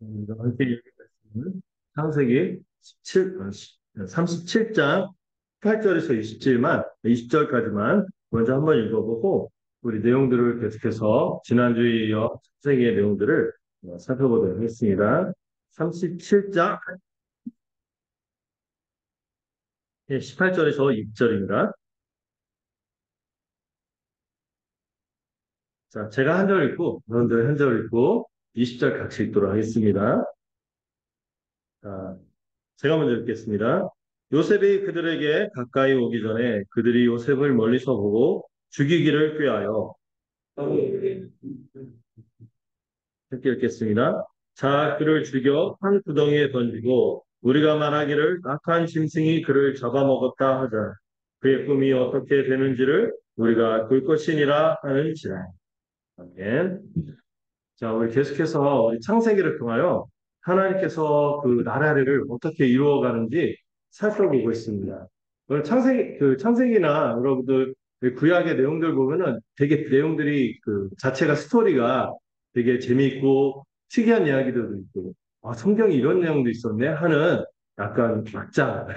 함께 읽는 창세기 37장 8절에서 20절까지만 먼저 한번 읽어보고 우리 내용들을 계속해서 지난주에 이어 창세기의 내용들을 살펴보도록 하겠습니다. 37장 18절에서 20절입니다. 자, 제가 한 절 읽고 여러분들 한 절 읽고 20절 같이 읽도록 하겠습니다. 자, 제가 먼저 읽겠습니다. 요셉이 그들에게 가까이 오기 전에 그들이 요셉을 멀리서 보고 죽이기를 꾀하여 함께 읽겠습니다. 자, 그를 죽여 한 구덩이에 던지고 우리가 말하기를 악한 짐승이 그를 잡아먹었다 하자. 그의 꿈이 어떻게 되는지를 우리가 볼 것이니라 하는지라. 아멘. 자, 우리 계속해서 우리 창세기를 통하여 하나님께서 그 나라를 어떻게 이루어가는지 살펴보고 있습니다. 오늘 창세기나 여러분들 그 구약의 내용들 보면은 되게 내용들이 그 자체가 스토리가 되게 재미있고 특이한 이야기들도 있고, 아, 성경에 이런 내용도 있었네 하는 약간 막장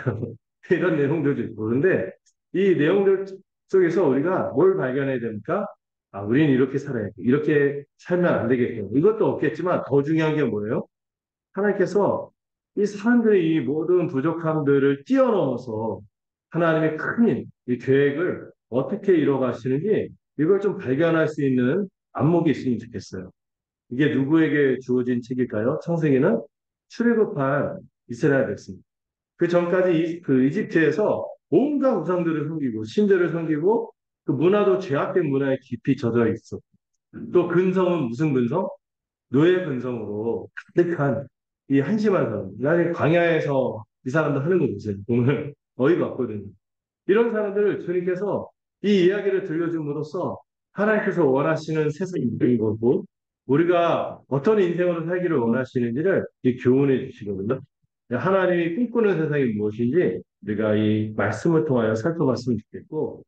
이런 내용들도 있고, 그런데 이 내용들 속에서 우리가 뭘 발견해야 됩니까? 아, 우리는 이렇게 살아야 돼. 이렇게 살면 안 되겠고. 이것도 없겠지만 더 중요한 게 뭐예요? 하나님께서 이 사람들의 이 모든 부족함들을 뛰어넘어서 하나님의 큰 이 계획을 어떻게 이뤄가시는지 이걸 좀 발견할 수 있는 안목이 있으면 좋겠어요. 이게 누구에게 주어진 책일까요? 창세기는 출애굽한 이스라엘 백성. 그 전까지 그 이집트에서 온갖 우상들을 섬기고 신들을 섬기고 그 문화도 죄악된 문화에 깊이 젖어 있었고 또 근성은 무슨 근성? 노예 근성으로 가득한 이 한심한 사람. 나는 광야에서 이 사람들 하는 거 보세요. 오늘 어이가 없거든요. 이런 사람들을 주님께서 이 이야기를 들려줌으로써 하나님께서 원하시는 세상인 거고 우리가 어떤 인생으로 살기를 원하시는지를 교훈해 주시거든요. 하나님이 꿈꾸는 세상이 무엇인지 우리가 이 말씀을 통하여 살펴봤으면 좋겠고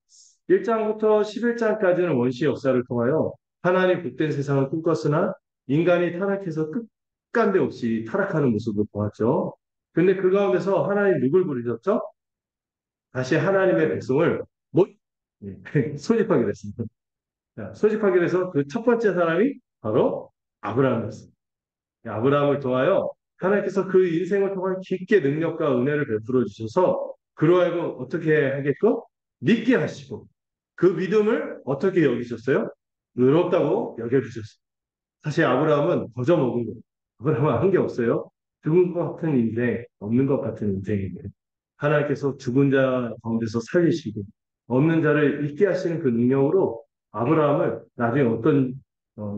1장부터 11장까지는 원시 역사를 통하여 하나님 복된 세상을 꿈꿨으나 인간이 타락해서 끝간데 없이 타락하는 모습을 보았죠. 근데 그 가운데서 하나님 누굴 부르셨죠? 다시 하나님의 백성을 못 소집하게 됐습니다. 자, 소집하게 돼서 그 첫 번째 사람이 바로 아브라함이었습니다. 아브라함을 통하여 하나님께서 그 인생을 통한 깊게 능력과 은혜를 베풀어 주셔서 그로 하여금 어떻게 하게끔 믿게 하시고 그 믿음을 어떻게 여기셨어요? 의롭다고 여겨주셨어요. 사실 아브라함은 거저 먹은 거예요. 아브라함은 한 게 없어요. 죽은 것 같은 인생, 없는 것 같은 인생이에요. 하나님께서 죽은 자 가운데서 살리시고 없는 자를 있게 하시는 그 능력으로 아브라함을 나중에 어떤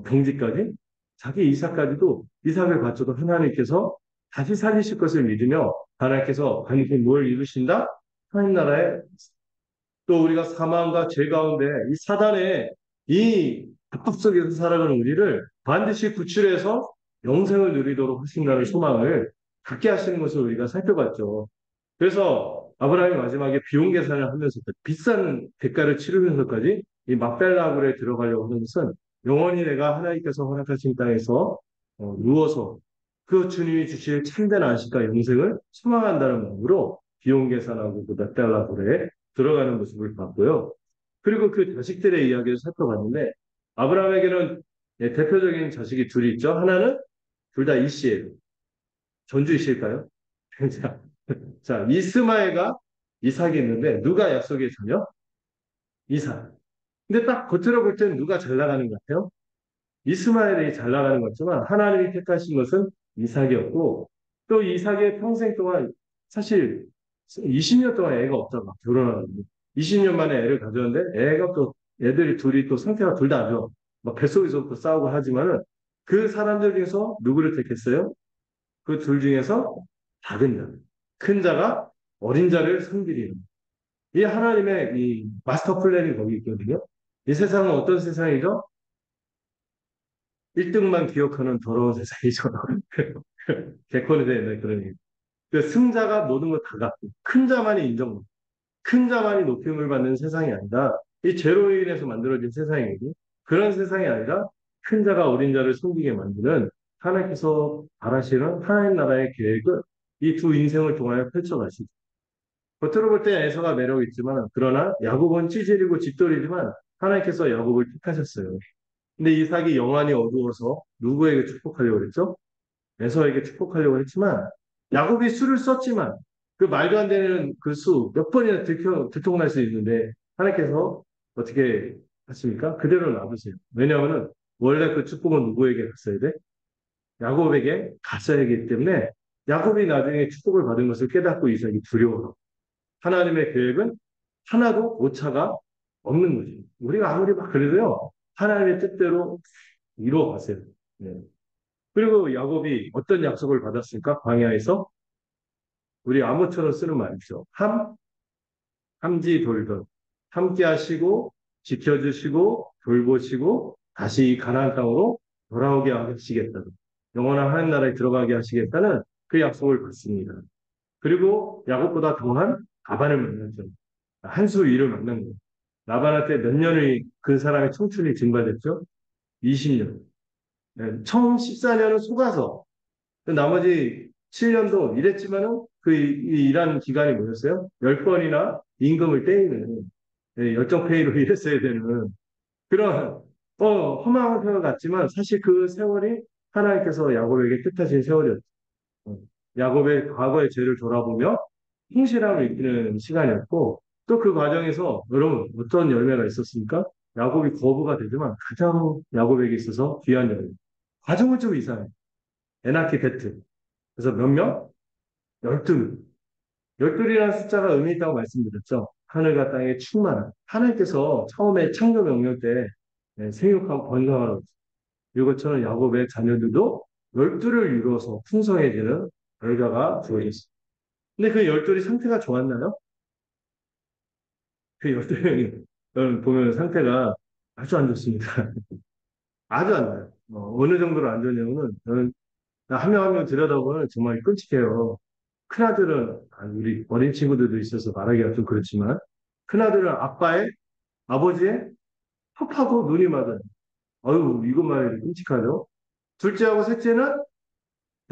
경지까지 자기 이삭까지도 이삭을 바쳐도 하나님께서 다시 살리실 것을 믿으며 하나님께서 반드시 뭘 이루신다? 하나님 나라에 또 우리가 사망과 죄 가운데 이 사단의 이 압박 속에서 살아가는 우리를 반드시 구출해서 영생을 누리도록 하신다는 소망을 갖게 하시는 것을 우리가 살펴봤죠. 그래서 아브라함이 마지막에 비용 계산을 하면서 비싼 대가를 치르면서까지 이 막벨라굴에 들어가려고 하는 것은 영원히 내가 하나님께서 허락하신 땅에서 누워서 그 주님이 주실 참된 안식과 영생을 소망한다는 마음으로 비용 계산하고 그 막벨라굴에 들어가는 모습을 봤고요. 그리고 그 자식들의 이야기를 살펴봤는데 아브라함에게는 대표적인 자식이 둘이 있죠. 하나는 둘 다 이씨예요. 전주 이씨일까요? 자, 이스마엘과 이삭이 있는데 누가 약속의 자녀? 이삭. 근데 딱 겉으로 볼 때는 누가 잘 나가는 것 같아요? 이스마엘이 잘 나가는 것 같지만 하나님이 택하신 것은 이삭이었고 또 이삭의 평생 동안 사실 20년 동안 애가 없다가 결혼하고 20년 만에 애를 가졌는데 애가 또 애들이 둘이 또 상태가 둘 다 안 좋아. 막 뱃속에서부터 싸우고 하지만은 그 사람들 중에서 누구를 택했어요? 그 둘 중에서 작은 자. 큰 자가 어린 자를 섬기리라. 이 하나님의 이 마스터 플랜이 거기 있거든요. 이 세상은 어떤 세상이죠? 1등만 기억하는 더러운 세상이죠. 개콘에 대한 그런 얘기. 그 승자가 모든 걸 다 갖고 큰 자만이 인정받고 큰 자만이 높임을 받는 세상이 아니라 이 죄로 인해서 만들어진 세상이거든요. 그런 세상이 아니라 큰 자가 어린 자를 섬기게 만드는 하나님께서 바라시는 하나님 나라의 계획을 이 두 인생을 통하여 펼쳐가시죠. 겉으로 볼 때 에서가 매력 있지만, 그러나 야곱은 찌질이고 집돌이지만 하나님께서 야곱을 택하셨어요. 근데 이삭이 영안이 어두워서 누구에게 축복하려고 그랬죠? 에서에게 축복하려고 했지만, 야곱이 수를 썼지만 그 말도 안 되는 그 수 몇 번이나 들통날 수 있는데 하나님께서 어떻게 하십니까? 그대로 놔두세요. 왜냐하면 원래 그 축복은 누구에게 갔어야 돼? 야곱에게 갔어야 하기 때문에 야곱이 나중에 축복을 받은 것을 깨닫고 이삭이 두려워하고, 하나님의 계획은 하나도 오차가 없는 거지. 우리가 아무리 막 그래도요, 하나님의 뜻대로 이루어가세요. 네. 그리고 야곱이 어떤 약속을 받았습니까? 광야에서 우리 아무처럼 쓰는 말이죠. 함지 돌던. 함께 하시고 지켜주시고 돌보시고 다시 가나안 땅으로 돌아오게 하시겠다는, 영원한 하나님 나라에 들어가게 하시겠다는 그 약속을 받습니다. 그리고 야곱보다 더한 라반을 만났죠. 한 수 위를 만난 거예요. 라반한테 몇 년의 그 사람의 청춘이 증발됐죠? 20년. 처음 14년은 속아서, 나머지 7년도 일했지만은 그 일한 기간이 뭐였어요? 10번이나 임금을 떼이는, 열정페이로 일했어야 되는 그런, 허망한 세월 같지만 사실 그 세월이 하나님께서 야곱에게 뜻하신 세월이었죠. 어, 야곱의 과거의 죄를 돌아보며 행실함을 익히는 시간이었고, 또 그 과정에서 여러분 어떤 열매가 있었습니까? 야곱이 거부가 되지만 가장 야곱에게 있어서 귀한 열매. 과정은 좀 이상해. 에나키 베트. 그래서 몇 명? 12명. 12이라는 숫자가 의미 있다고 말씀드렸죠. 하늘과 땅의 충만한. 하나님께서 처음에 창조 명령 때 생육하고 번성하라고. 이것처럼 야곱의 자녀들도 12를 이루어서 풍성해지는 결과가 주어졌습니다. 근데 그 12이 상태가 좋았나요? 그 12명이 보면 상태가 아주 안 좋습니다. 아주 안 좋아요. 어느 정도로 안 좋냐면은 저는 한 명 한 명 들여다보면 정말 끔찍해요. 큰아들은, 우리 어린 친구들도 있어서 말하기가 좀 그렇지만, 큰아들은 아버지의 섭하고 눈이 맞아요. 아유, 이것만 해도 끔찍하죠. 둘째하고 셋째는,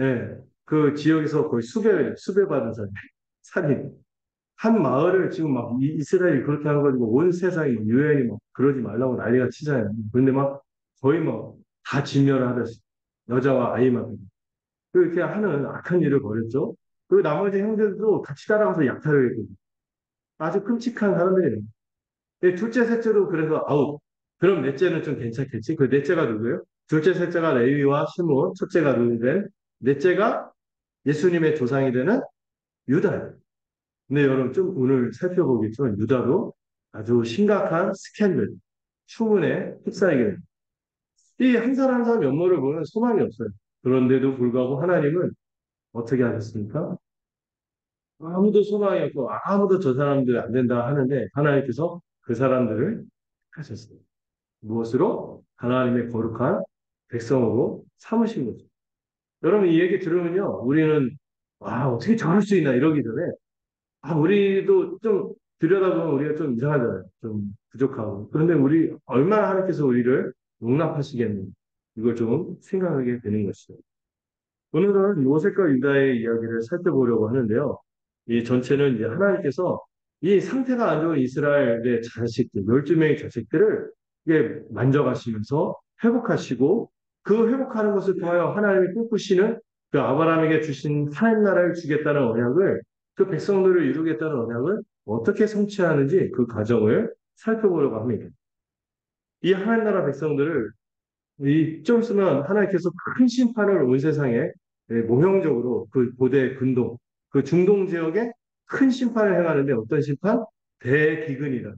예, 그 지역에서 거의 수배받은 살인. 한 마을을 지금 막 이스라엘이 그렇게 하는 거지고 온 세상이 유엔이 막 그러지 말라고 난리가 치잖아요. 그런데 막 거의 뭐 다 진멸을 하듯이 여자와 아이만 그렇게 하는 악한 일을 벌였죠. 그 나머지 형제들도 같이 따라가서 약탈을 했거든요. 아주 끔찍한 사람들이에요. 둘째, 셋째도 그래서 아우 그럼 넷째는 좀 괜찮겠지? 그 넷째가 누구예요? 둘째, 셋째가 레위와 시므온, 첫째가 누구인데 넷째가 예수님의 조상이 되는 유다예요. 근데 여러분 좀 오늘 살펴보겠지만 유다도 아주 심각한 스캔들, 추문에 휩싸이게 됩니다. 이 한 사람 한 사람 면모를 보면 소망이 없어요. 그런데도 불구하고 하나님은 어떻게 하셨습니까? 아무도 소망이 없고 아무도 저 사람들 안 된다 하는데 하나님께서 그 사람들을 하셨어요. 무엇으로? 하나님의 거룩한 백성으로 삼으신 거죠. 여러분 이 얘기 들으면요. 우리는 와 어떻게 저럴 수 있나 이러기 전에 우리도 좀 들여다보면 우리가 좀 이상하잖아요. 좀 부족하고. 그런데 우리 얼마나 하나님께서 우리를 용납하시겠는지 이걸 좀 생각하게 되는 것이죠. 오늘은 요셉과 유다의 이야기를 살펴보려고 하는데요. 이 전체는 이제 하나님께서 이 상태가 안 좋은 이스라엘의 자식들, 12명의 자식들을 이게 만져가시면서 회복하시고 그 회복하는 것을 통하여 하나님이 꿈꾸시는 그 아브라함에게 주신 하나님 나라를 주겠다는 언약을 그 백성들을 이루겠다는 언약을 어떻게 성취하는지 그 과정을 살펴보려고 합니다. 이 하나님 나라 백성들을 좀 있으면 하나님께서 큰 심판을 온 세상에 모형적으로 그 고대 근동, 그 중동 지역에 큰 심판을 행하는데 어떤 심판? 대기근이다.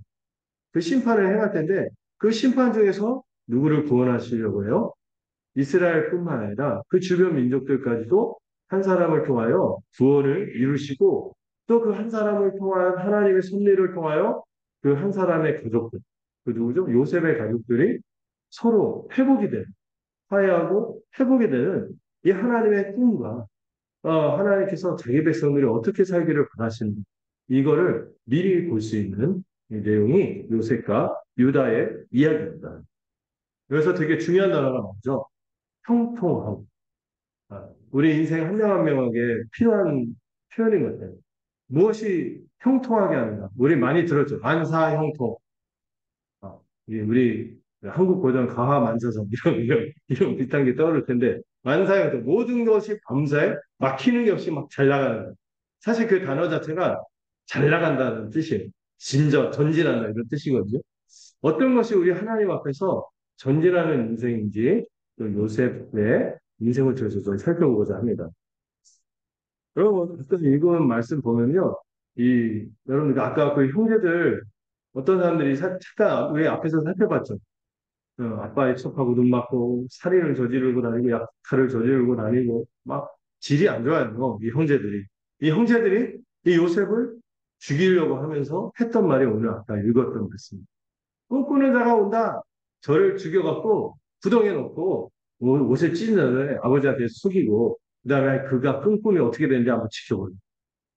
그 심판을 행할 텐데 그 심판 중에서 누구를 구원하시려고 해요? 이스라엘뿐만 아니라 그 주변 민족들까지도 한 사람을 통하여 구원을 이루시고 또 그 한 사람을 통한 하나님의 섭리를 통하여 그 한 사람의 가족들, 그 누구죠? 요셉의 가족들이 서로 회복이 되는, 화해하고 회복이 되는 이 하나님의 꿈과 하나님께서 자기 백성들이 어떻게 살기를 바라시는 이거를 미리 볼 수 있는 이 내용이 요셉과 유다의 이야기입니다. 여기서 되게 중요한 단어가 뭐죠? 형통함. 우리 인생 한 명 한 명에게 필요한 표현인 것 같아요. 무엇이 형통하게 하는가? 우리 많이 들었죠. 만사형통. 이게 우리 한국 고전 가화만사성 이런 비슷한 게 떠오를 텐데 만사형통 모든 것이 범사에 막히는 게 없이 막 잘 나가는 거예요. 사실 그 단어 자체가 잘 나간다는 뜻이에요. 전진한다 이런 뜻이거든요. 어떤 것이 우리 하나님 앞에서 전진하는 인생인지 또 요셉의 인생을 통해서 좀 살펴보고자 합니다. 여러분, 그때 읽은 말씀 보면요. 여러분, 아까 그 형제들, 어떤 사람들이 잠깐 우리 앞에서 살펴봤죠. 아빠의 첩하고 눈 맞고, 살인을 저지르고 다니고, 약탈을 저지르고 다니고, 막, 질이 안 좋아요. 이 형제들이. 이 형제들이 이 요셉을 죽이려고 하면서 했던 말이 오늘 아까 읽었던 말씀입니다. 꿈꾸는 자가 온다. 저를 죽여갖고 구덩이에 넣고 옷을 찢은 다음에 아버지한테 숙이고 그다음에 그가 꿈꾸면 어떻게 되는지 한번 지켜보요.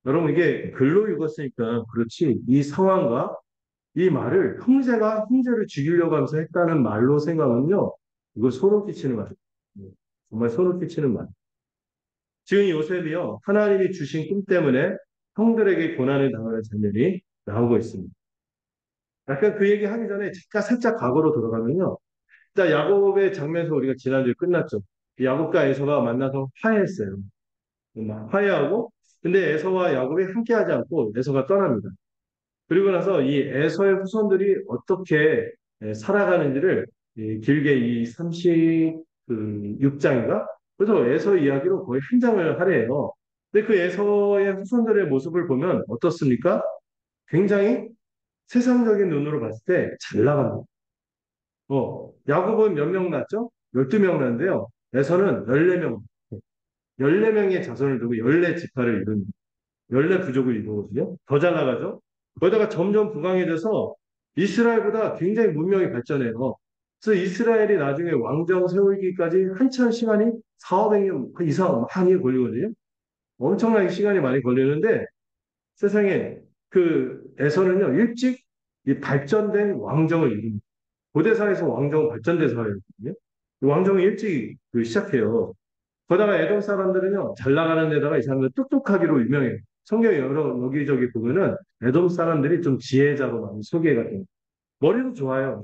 여러분 이게 글로 읽었으니까 그렇지 이 상황과 이 말을 형제가 형제를 죽이려고 하면서 했다는 말로 생각하면요. 이거 소름 끼치는 말이에요. 정말 소름 끼치는 말. 지금 요셉이요. 하나님이 주신 꿈 때문에 형들에게 고난을 당하는 장면이 나오고 있습니다. 약간 그 얘기 하기 전에 잠깐 살짝 과거로 돌아가면요. 자, 야곱의 장면에서 우리가 지난주에 끝났죠. 야곱과 에서가 만나서 화해했어요. 막 화해하고, 근데 에서와 야곱이 함께하지 않고 에서가 떠납니다. 그리고 나서 이 에서의 후손들이 어떻게 살아가는지를 길게 이 36장인가? 그래서 에서 이야기로 거의 한 장을 하래요. 근데 그 에서의 후손들의 모습을 보면 어떻습니까? 굉장히 세상적인 눈으로 봤을 때 잘 나갑니다. 야곱은 몇 명 낳았죠? 12명 낳는데요. 에서는 14명, 14명의 자손을 두고 14지파를 이룬, 14부족을 이루거든요. 더 잘 나가죠? 거기다가 점점 부강해져서 이스라엘보다 굉장히 문명이 발전해요. 그래서 이스라엘이 나중에 왕정 세우기까지 한참 시간이 4, 500년 이상 많이 걸리거든요. 엄청나게 시간이 많이 걸리는데 세상에 그 에서는요, 일찍 이 발전된 왕정을 이룹니다. 고대사에서 왕정 발전된 사회거든요. 왕정이 일찍 시작해요. 거다가 에돔 사람들은요, 잘 나가는 데다가 이 사람들 똑똑하기로 유명해요. 성경 여기저기 보면은 에돔 사람들이 좀 지혜자로 많이 소개가 돼요. 머리도 좋아요.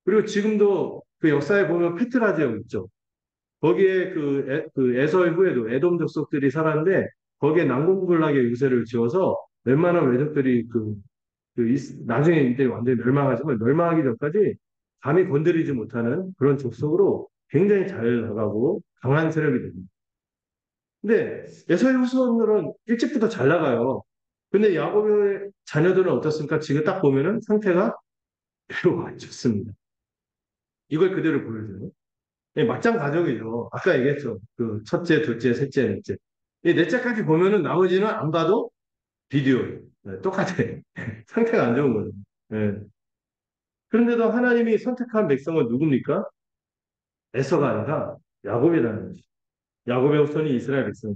그리고 지금도 그 역사에 보면 페트라 지역 있죠. 거기에 그 에서의 후예도 에돔 족속들이 살았는데 거기에 난공불락의 유세를 지어서 웬만한 외적들이 나중에 이제 완전히 멸망하지만 멸망하기 전까지 감히 건드리지 못하는 그런 족속으로 굉장히 잘 나가고 강한 세력이 됩니다. 근데 에서의 후손들은 일찍부터 잘 나가요. 근데 야곱의 자녀들은 어떻습니까? 지금 딱 보면은 상태가 매우 안 좋습니다. 이걸 그대로 보여줘요. 막장 가족이죠. 아까 얘기했죠. 그 첫째, 둘째, 셋째, 넷째. 이 넷째까지 보면은 나머지는 안 봐도 비디오예요. 네, 똑같아. 상태가 안 좋은 거죠. 네. 그런데도 하나님이 선택한 백성은 누굽니까? 에서가 아니라 야곱이라는 거죠. 야곱의 후손이 이스라엘 백성.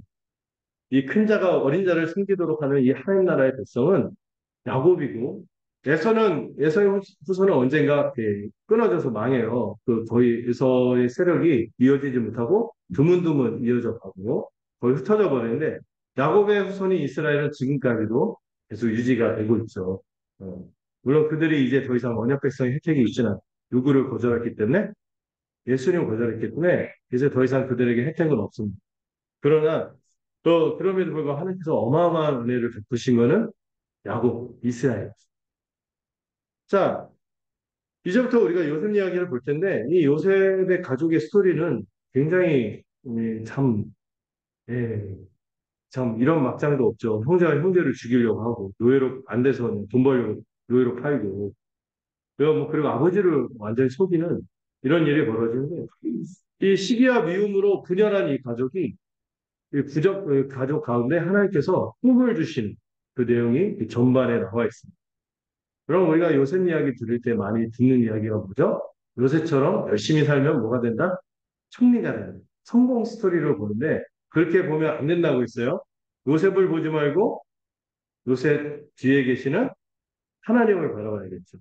이 큰 자가 어린 자를 숨기도록 하는 이 하나님 나라의 백성은 야곱이고 에서의 후손은 언젠가 끊어져서 망해요. 거의 에서의 세력이 이어지지 못하고 드문드문 이어져 가고 거의 흩어져 버리는데 야곱의 후손이 이스라엘은 지금까지도 계속 유지가 되고 있죠. 어, 물론 그들이 이제 더 이상 언약 백성의 혜택이 있지는 누구를 거절했기 때문에 예수님을 거절했기 때문에 이제 더 이상 그들에게 혜택은 없습니다. 그러나 또 그럼에도 불구하고 하나님께서 어마어마한 은혜를 베푸신 것은 야곱, 이스라엘. 자, 이제부터 우리가 요셉 이야기를 볼 텐데, 이 요셉의 가족의 스토리는 굉장히, 참, 예, 참, 이런 막장도 없죠. 형제가 형제를 죽이려고 하고, 노예로, 안 돼서 돈 벌려고 노예로 팔고, 그리고 아버지를 완전히 속이는 이런 일이 벌어지는데, 이 시기와 미움으로 분열한 이 가족이, 이 가족 가운데 하나님께서 꿈을 주신 그 내용이 전반에 나와 있습니다. 그럼 우리가 요셉 이야기 들을 때 많이 듣는 이야기가 뭐죠? 요셉처럼 열심히 살면 뭐가 된다? 총리가 된다. 성공 스토리를 보는데 그렇게 보면 안 된다고 했어요. 요셉을 보지 말고 요셉 뒤에 계시는 하나님을 바라봐야겠죠.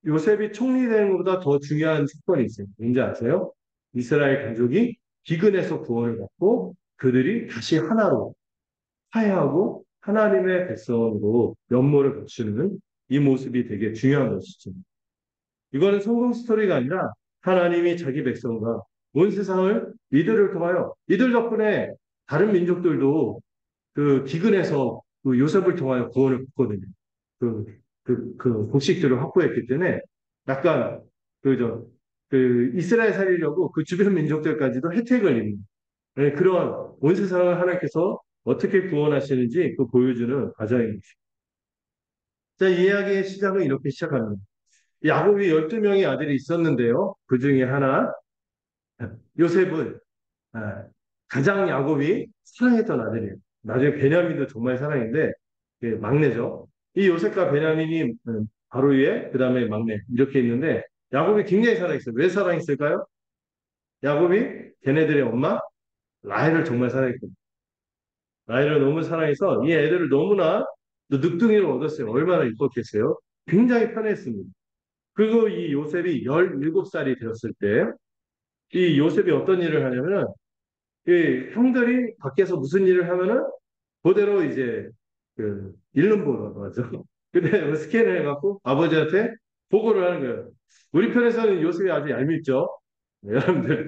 요셉이 총리 되는 것보다 더 중요한 사건이 있어요. 뭔지 아세요? 이스라엘 가족이 기근에서 구원을 받고 그들이 다시 하나로 화해하고 하나님의 백성으로 면모를 갖추는 이 모습이 되게 중요한 것이죠. 이거는 성공 스토리가 아니라 하나님이 자기 백성과 온 세상을 이들을 통하여 이들 덕분에 다른 민족들도 그 기근에서 그 요셉을 통하여 구원을 받거든요. 그 곡식들을 확보했기 때문에 약간 이스라엘 살리려고 그 주변 민족들까지도 혜택을 입는 네, 그런 온 세상을 하나님께서 어떻게 구원하시는지 그 보여주는 과정입니다. 자, 이 이야기의 시작은 이렇게 시작합니다. 야곱이 12명의 아들이 있었는데요. 그 중에 하나, 요셉은 아, 가장 야곱이 사랑했던 아들이에요. 나중에 베냐민도 정말 사랑했는데 막내죠. 이 요셉과 베냐민이 바로 위에 그 다음에 막내 이렇게 있는데 야곱이 굉장히 사랑했어요. 왜 사랑했을까요? 야곱이 걔네들의 엄마 라헬을 정말 사랑했거든요. 라헬을 너무 사랑해서 이 애들을 너무나 늑둥이를 얻었어요. 얼마나 이뻤겠어요. 굉장히 편했습니다. 그리고 이 요셉이 17살이 되었을 때 이 요셉이 어떤 일을 하냐면은 이 형들이 밖에서 무슨 일을 하면은 그대로 이제 읽는 보라고 하죠. 근데 스캔을 해갖고 아버지한테 보고를 하는 거예요. 우리 편에서는 요셉이 아주 얄밉죠. 여러분들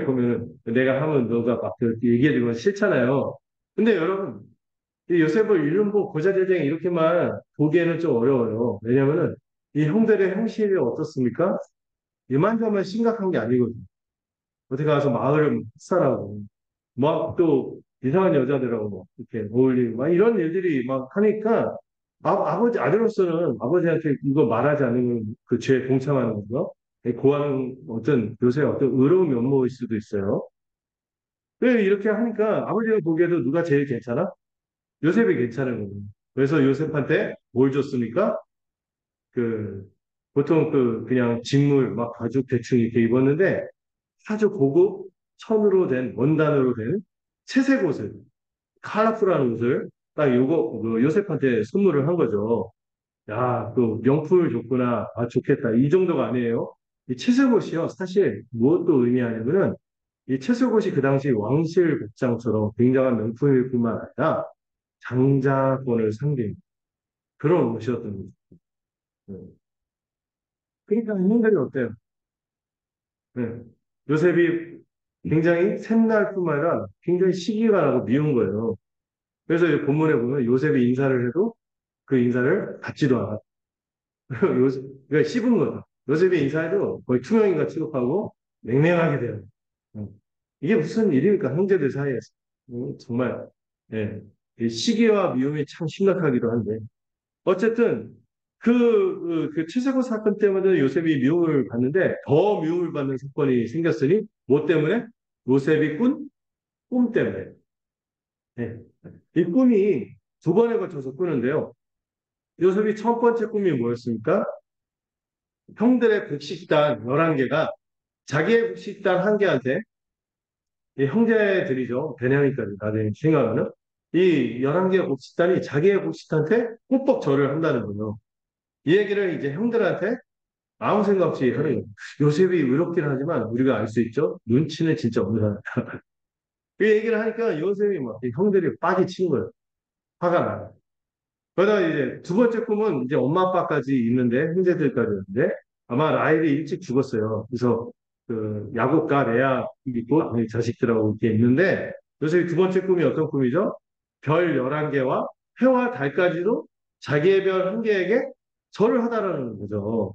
보면은 내가 하면 너가 막 그렇게 얘기해주면 싫잖아요. 근데 여러분 이 요셉을 읽는 보 고자질쟁이 이렇게만 보기에는 좀 어려워요. 왜냐면은 이 형들의 형식이 어떻습니까? 이만저만 심각한 게 아니거든요. 어디 가서 마을을 흡살하고 막 또 이상한 여자들하고 막 이렇게 어울리고 막 이런 일들이 막 하니까 아버지 아들로서는 아버지한테 이거 말하지 않으면 그 죄에 동참하는 거죠. 고하는 어떤 요새 어떤 의로운 면모일 수도 있어요. 왜 이렇게 하니까 아버지가 보기에도 누가 제일 괜찮아? 요셉이 괜찮은 거예요. 그래서 요셉한테 뭘 줬습니까? 그 보통 그냥 직물 막 가죽 대충 이렇게 입었는데 아주 고급 천으로 된 원단으로 된 채색 옷을 컬러풀한 옷을 딱 요거 요셉한테 선물을 한 거죠. 야, 그 명품을 줬구나. 아, 좋겠다. 이 정도가 아니에요. 이 채색 옷이요. 사실 무엇도 의미하냐면은 이 채색 옷이 그 당시 왕실 복장처럼 굉장한 명품일 뿐만 아니라 장자권을 상징 그런 옷이었던 거죠. 네. 그러니까 형들이 어때요? 네. 요셉이 굉장히 샘날 뿐만 아니라 굉장히 시기가 나고 미운 거예요. 그래서 이 본문에 보면 요셉이 인사를 해도 그 인사를 받지도 않아. 요셉, 그러니까 씹은 거죠. 요셉이 인사해도 거의 투명인간 취급하고 맹맹하게 돼요. 음. 이게 무슨 일입니까? 형제들 사이에서. 정말, 예. 이 시기와 미움이 참 심각하기도 한데. 어쨌든, 그 최세고 사건 때문에 요셉이 미움을 받는데 더 미움을 받는 사건이 생겼으니, 뭐 때문에? 요셉이 꾼 꿈 때문에. 예. 이 꿈이 두 번에 걸쳐서 꾸는데요. 요셉이 첫 번째 꿈이 뭐였습니까? 형들의 곡식단 11개가 자기의 곡식단 한 개한테 이 형제들이죠. 베냐민까지 나중에 생각하는 이 11개의 곡식단이 자기의 곡식단한테 꼭꼭 절을 한다는 거예요. 이 얘기를 이제 형들한테 아무 생각 없이 하는 거예요. 요셉이 의롭긴 하지만 우리가 알 수 있죠. 눈치는 진짜 없는 사람. 그 얘기를 하니까 요셉이 막 형들이 빡이 친 거예요. 화가 나요. 그러다 이제 두 번째 꿈은 이제 엄마 아빠까지 있는데 형제들까지 있는데 아마 라헬이 일찍 죽었어요. 그래서 그 야곱과 레아 있고 자식들하고 이렇게 있는데 요셉이 두 번째 꿈이 어떤 꿈이죠? 별 11개와 해와 달까지도 자기의 별 한 개에게 절을 하다라는 거죠.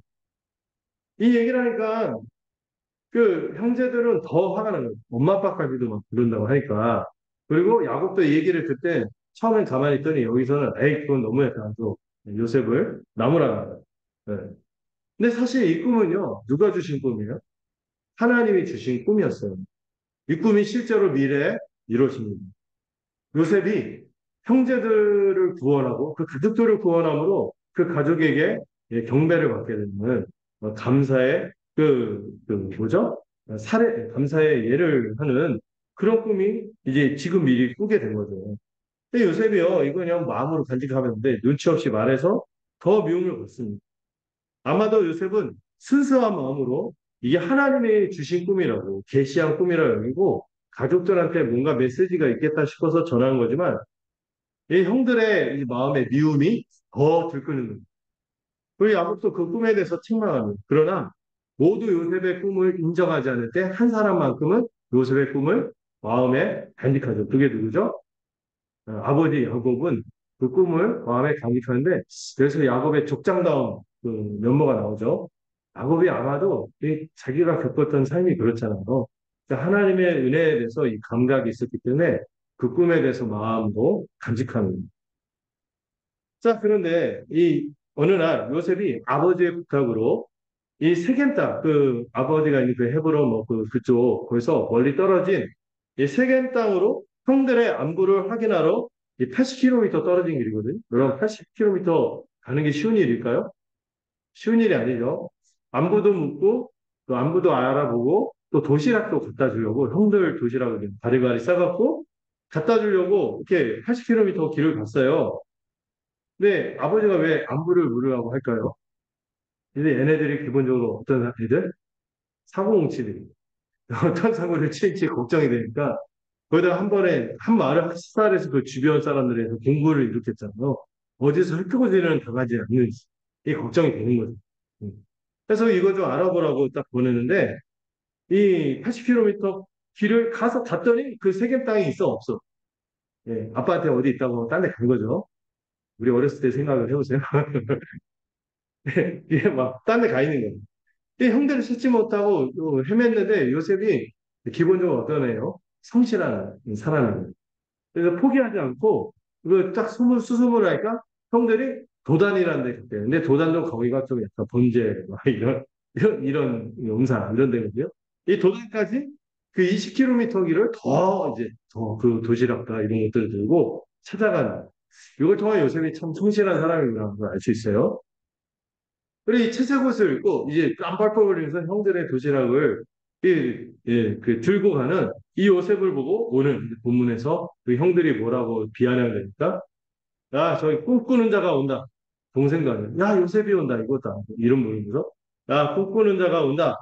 이 얘기를 하니까 그 형제들은 더 화가 나는 거예요. 엄마 아빠까지도 막 그런다고 하니까. 그리고 야곱도 이 얘기를 그때 처음엔 가만히 있더니 여기서는 에이 그건 너무했다. 또 요셉을 나무라는 거예요. 네. 근데 사실 이 꿈은요. 누가 주신 꿈이에요? 하나님이 주신 꿈이었어요. 이 꿈이 실제로 미래에 이루어집니다. 요셉이 형제들을 구원하고 그 가족들을 구원함으로 그 가족에게 경배를 받게 되는 감사의 뭐죠? 감사의 예를 하는 그런 꿈이 이제 지금 미리 꾸게 된 거죠. 근데 요셉이요, 이거 그냥 마음으로 간직하면 돼. 눈치 없이 말해서 더 미움을 받습니다. 아마도 요셉은 순수한 마음으로 이게 하나님의 주신 꿈이라고, 계시한 꿈이라고 여기고 가족들한테 뭔가 메시지가 있겠다 싶어서 전한 거지만 이 형들의 이 마음의 미움이 더 들끓는 거예요. 우리 야곱도 그 꿈에 대해서 책망합니다. 그러나 모두 요셉의 꿈을 인정하지 않을 때 한 사람만큼은 요셉의 꿈을 마음에 간직하죠. 그게 누구죠? 아버지 야곱은 그 꿈을 마음에 간직하는데 그래서 야곱의 족장다운 그 면모가 나오죠. 야곱이 아마도 자기가 겪었던 삶이 그렇잖아요. 그러니까 하나님의 은혜에 대해서 이 감각이 있었기 때문에 그 꿈에 대해서 마음도 간직하는 거예요. 자, 그런데 이 어느 날 요셉이 아버지의 부탁으로 이 세겜 땅, 그 아버지가 있는 그 헤브론 뭐 그쪽 거기서 멀리 떨어진 이 세겜 땅으로 형들의 안부를 확인하러 이 80km 떨어진 길이거든요. 여러분 80km 가는 게 쉬운 일일까요? 쉬운 일이 아니죠. 안부도 묻고 또 안부도 알아보고 또 도시락도 갖다 주려고 형들 도시락을 바리바리 싸갖고 갖다 주려고 이렇게 80km 길을 갔어요. 근데 아버지가 왜 안부를 물으라고 할까요? 근데 얘네들이 기본적으로 어떤 애들? 사고뭉치들이 어떤 사고를 칠지 걱정이 되니까 거기다 한 번에 한 말을 학살해서 그 주변 사람들에서 공부를 일으켰잖아요. 어디서 흩어지는 당하지 않는지 이게 걱정이 되는 거죠. 음. 그래서 이거 좀 알아보라고 딱 보내는데 이 80km 길을 가서 갔더니 그 세겜 땅이 있어 없어. 예, 아빠한테 어디 있다고 딴 데 간 거죠. 우리 어렸을 때 생각을 해보세요. 이게 막 딴 데 가 있는 거예요. 이 형들을 찾지 못하고 헤맸는데 요셉이 기본적으로 어떤 애요? 성실한 사람이에요. 그래서 포기하지 않고 이거 딱 수습을 하니까 형들이 도단이라는 데 갔대요. 근데 도단도 거기가 좀 약간 범죄 막 이런 영상 이런 데거든요. 이 도단까지 그 20km 길을 더 이제 더 그 도시락과 이런 것들을 들고 찾아가는 이걸 통해 요셉이 참 성실한 사람이구나 걸 알 수 있어요. 그리고 이 채색 옷을 입고 이제 깜빡거리면서 형들의 도시락을 그 들고 가는 이 요셉을 보고 오늘 본문에서 그 형들이 뭐라고 비아냥대니까 야 저기 꿈꾸는 자가 온다. 동생도 아니야. 야 요셉이 온다 이거다. 이런 분이면서 야 꿈꾸는 자가 온다.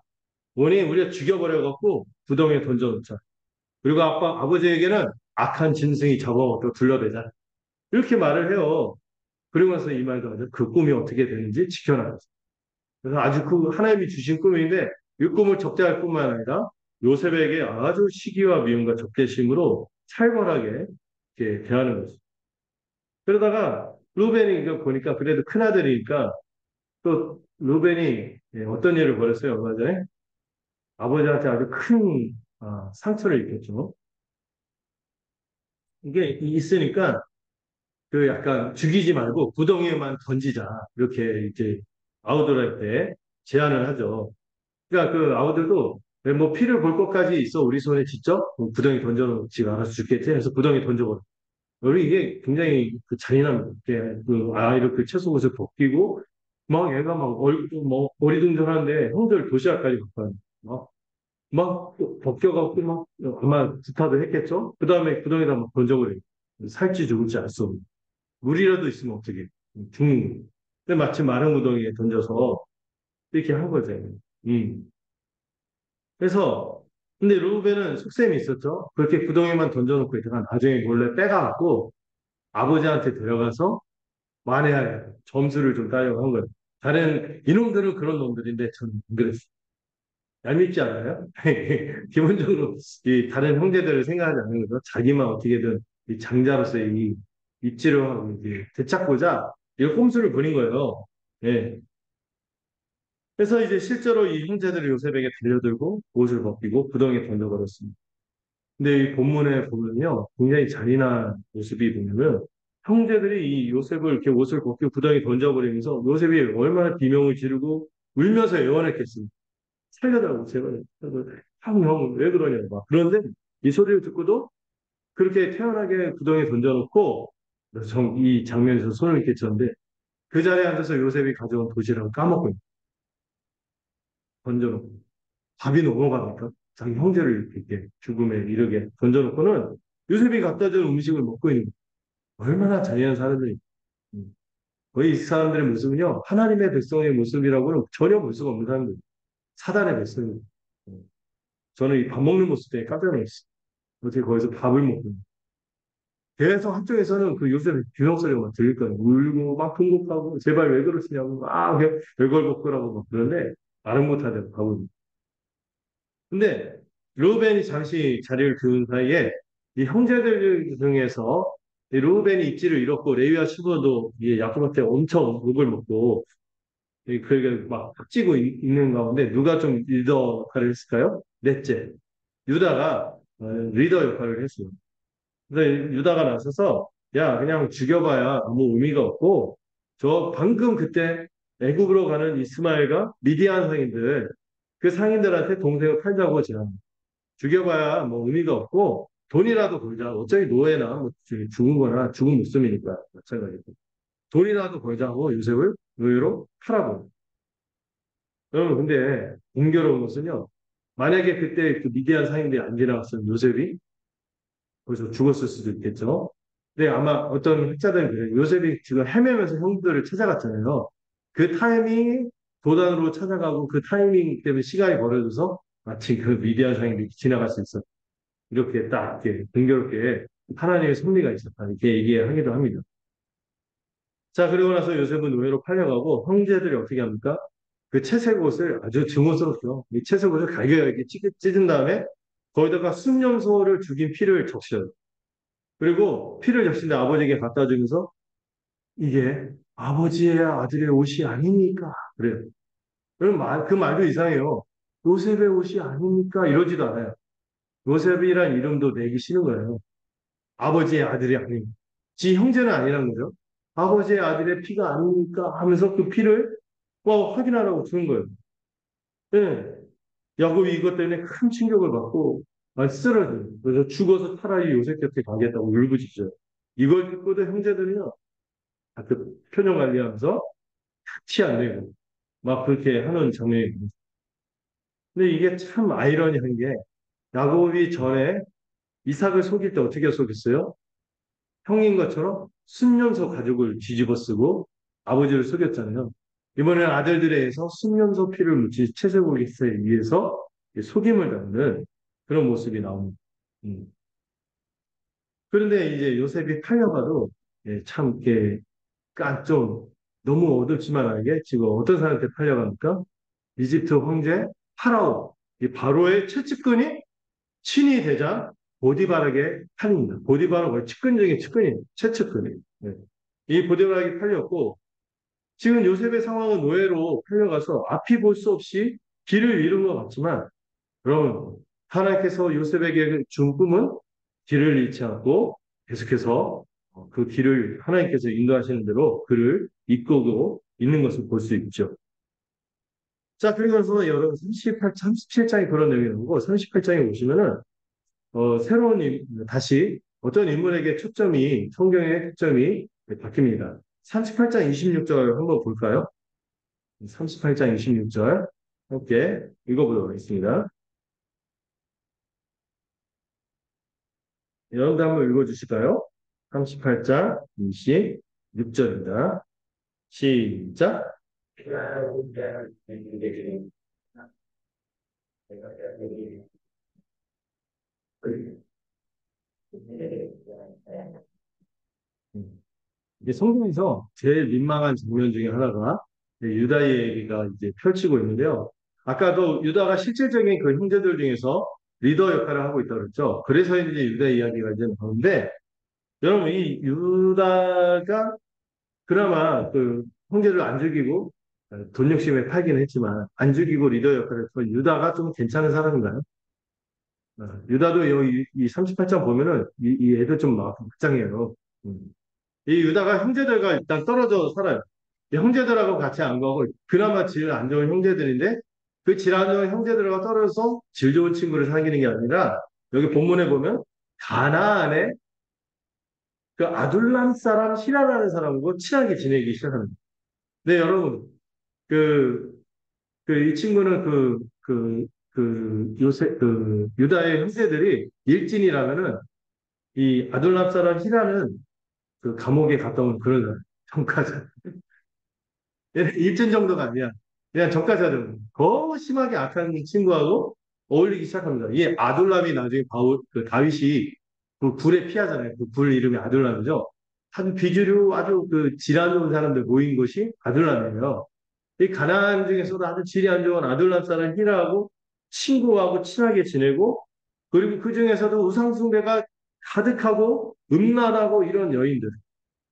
오니 우리가 죽여버려갖고 구덩이에 던져놓자. 그리고 아버지에게는 악한 짐승이 잡아먹고 둘러대자. 이렇게 말을 해요. 그러면서 이 말도 하죠. 그 꿈이 어떻게 되는지 지켜나가자. 그래서 아주 그 하나님이 주신 꿈인데 이 꿈을 적대할 뿐만 아니라 요셉에게 아주 시기와 미움과 적대심으로 살벌하게 이렇게 대하는 거죠. 그러다가 루벤이 이거 보니까 그래도 큰아들이니까 또 루벤이 어떤 일을 벌였어요, 얼마 전에? 아버지한테 아주 큰 상처를 입혔죠. 이게 있으니까 그 약간 죽이지 말고 구덩이에만 던지자. 이렇게 이제 아우들한테 제안을 하죠. 그러니까 그 아우들도 뭐 피를 볼 것까지 있어 우리 손에 직접 뭐 구덩이 던져놓지 알아서 죽겠지 해서 구덩이 던져버려. 우리 이게 굉장히 그 잔인한 그 아이를 그 채소 옷을 벗기고 막 얘가 뭐 어리둥절한데 형들 도시락까지 갖고 와요. 막 벗겨갖고 막 아마 구타도 했겠죠. 그 다음에 구덩이에다 막 던져버려요. 살지 죽을지 알 수 없는. 물이라도 있으면 어떻게 죽는 거예요. 근데 마치 마른 구덩이에 던져서 이렇게 한 거죠. 음. 그래서 근데 루벤은 속셈이 있었죠. 그렇게 구덩이만 던져놓고 있다가 나중에 몰래 빼가갖고 아버지한테 데려가서 만회하게 점수를 좀 따려고 한 거예요. 다른 이놈들은 그런 놈들인데 저는 안 그랬어요. 얄밉지 않아요? 기본적으로 이 다른 형제들을 생각하지 않는 거죠. 자기만 어떻게든 이 장자로서 이 입지를 하고 이제 되찾고자 이 꼼수를 부린 거예요. 예. 그래서 이제 실제로 이 형제들을 요셉에게 달려들고 옷을 벗기고 구덩이에 던져버렸습니다. 근데 이 본문에 보면요, 굉장히 잔인한 모습이 보면은 형제들이 이 요셉을 이렇게 옷을 벗기고 구덩이에 던져버리면서 요셉이 얼마나 비명을 지르고 울면서 애원했겠습니까? 살려달라고 제발 형, 왜 그러냐 막 그런데 이 소리를 듣고도 그렇게 태연하게 구덩이에 던져놓고 이 장면에서 손을 이렇게 쳤는데 그 자리에 앉아서 요셉이 가져온 도시락을 까먹고 던져놓고 밥이 넘어가니까 자기 형제를 이렇게 죽음에 이르게 던져놓고는 요셉이 갖다 준 음식을 먹고 있는 거예요. 얼마나 잔인한 사람들이. 음. 거의 이 사람들의 모습은요, 하나님의 백성의 모습이라고는 전혀 볼 수가 없는 사람들. 사단의 백성입니다. 저는 이 밥 먹는 모습 때문에 깜짝 놀랐어요. 어떻게 거기서 밥을 먹고. 계속 한쪽에서는 그 요셉의 비명 소리가 막 들릴 거예요. 울고 막 통곡하고 제발 왜 그러시냐고 막 별걸복걸하고 막 그러는데 말은 못하대요. 밥을. 근데 루벤이 잠시 자리를 비운 사이에 이 형제들 중에서 이 루벤이 입지를 잃었고 레위와 시므온도 이 야곱한테 엄청 욕을 먹고 그게 막 팍찌고 있는 가운데 누가 좀 리더 역할을 했을까요? 넷째 유다가 리더 역할을 했어요. 그래서 유다가 나서서 야 그냥 죽여봐야 아무 의미가 없고 저 방금 그때 애굽으로 가는 이스마엘과 미디안 상인들 그 상인들한테 동생을 팔자고 제안 죽여봐야 뭐 의미가 없고 돈이라도 벌자 어차피 노예나 뭐 죽은 거나 죽은 목숨이니까 마찬가지고 돈이라도 벌자고 요셉을 노예로 팔아버려. 여러분 근데 공교로운 것은요 만약에 그때 그 미디안 상인들이 안 지나갔으면 요셉이 거기서 죽었을 수도 있겠죠. 근데 아마 어떤 학자들은 그래요. 요셉이 지금 헤매면서 형들을 찾아갔잖아요. 그 타이밍 도단으로 찾아가고 그 타이밍 때문에 시간이 벌어져서 마치 그 미디안 상인들이 지나갈 수 있었다. 이렇게 딱 이렇게 공교롭게 하나님의 섭리가 있었다. 이렇게 얘기하기도 합니다. 자, 그리고 나서 요셉은 노예로 팔려가고 형제들이 어떻게 합니까? 그 채색 옷을 아주 증오스럽죠. 이 채색 옷을 갈겨이렇게 찢은 다음에 거기다가 순념소를 죽인 피를 적셔요. 그리고 피를 적신데 아버지에게 갖다 주면서 이게 아버지의 아들의 옷이 아닙니까? 그래요. 그럼 그 말도 이상해요. 요셉의 옷이 아닙니까? 이러지도 않아요. 요셉이란 이름도 내기 싫은 거예요. 아버지의 아들이 아닙니다. 지 형제는 아니라는 거죠. 아버지의 아들의 피가 아닙니까? 하면서 그 피를 확인하라고 주는 거예요. 네. 야곱이 이것 때문에 큰 충격을 받고 쓰러져요. 그래서 죽어서 차라리 요셉 곁에 가겠다고 울부짖어요. 이걸 듣고도 형제들이요. 그 표정 관리하면서 티 안 내고 막 그렇게 하는 장면이 있어요. 근데 이게 참 아이러니한 게 야곱이 전에 이삭을 속일 때 어떻게 속였어요? 형인 것처럼 순념소 가족을 뒤집어 쓰고 아버지를 속였잖아요. 이번에는 아들들에 의해서 순념소 피를 묻힌 채색올리스에 의해서 속임을 당하는 그런 모습이 나옵니다. 음. 그런데 이제 요셉이 팔려가도 참 이렇게 좀 너무 어둡지만하게 지금 어떤 사람한테 팔려갑니까? 이집트 황제 파라오. 이 바로의 최측근이 친위 대장 보디발에게 팔립니다. 보디발은 거의 측근 중에 측근이 최측근이. 네. 이 보디발에게 팔렸고 지금 요셉의 상황은 노예로 팔려가서 앞이 볼 수 없이 길을 잃은 것 같지만 여러분 하나님께서 요셉에게 준 꿈은 길을 잃지 않고 계속해서 그 길을 하나님께서 인도하시는 대로 그를 이끌고 있는 것을 볼 수 있죠. 자, 그러면서 여러분 37장이 그런 내용이 나오고 38장에 보시면은 새로운 다시 어떤 인물에게 초점이 성경의 초점이 바뀝니다. 38장 26절 한번 볼까요? 38장 26절 함께 읽어보도록 하겠습니다. 여러분도 한번 읽어주실까요? 38장 26절입니다. 시작. 이게 성경에서 제일 민망한 장면 중에 하나가 유다의 얘기가 이제 펼치고 있는데요. 아까도 유다가 실질적인 그 형제들 중에서 리더 역할을 하고 있다고 그랬죠. 그래서 이제 유다 이야기가 이제 나오는데 여러분 이 유다가 그나마 그 형제를 안 죽이고 돈 욕심에 팔긴 했지만 안 죽이고 리더 역할을 해서 유다가 좀 괜찮은 사람인가요? 유다도 여기 이 38장 보면은 이 애들 좀 막장이에요. 이 유다가 형제들과 일단 떨어져 살아요. 이 형제들하고 같이 안 가고 그나마 질 안 좋은 형제들인데 그 질 안 좋은 형제들과 떨어져서 질 좋은 친구를 사귀는 게 아니라 여기 본문에 보면 가나안에 그 아둘람 사람 히라라는 사람하고 친하게 지내기 시작합니다. 네, 여러분 그 이 친구는 요새 유다의 형제들이 일진이라면은 이 아둘람 사람 히라는 그 감옥에 갔다 온 그런 평가자. 얘는 일진 정도가 아니야. 그냥 전과자들. 더 심하게 악한 친구하고 어울리기 시작합니다. 이 아둘람이 나중에 그 다윗이 그 불에 피하잖아요. 그 불 이름이 아둘람이죠. 한 비주류 아주 그 질 안 좋은 사람들 모인 곳이 아둘람이에요. 이 가나안 중에서도 아주 질이 안 좋은 아둘람 사람 히라하고 친구하고 친하게 지내고 그리고 그 중에서도 우상숭배가 가득하고 음란하고 이런 여인들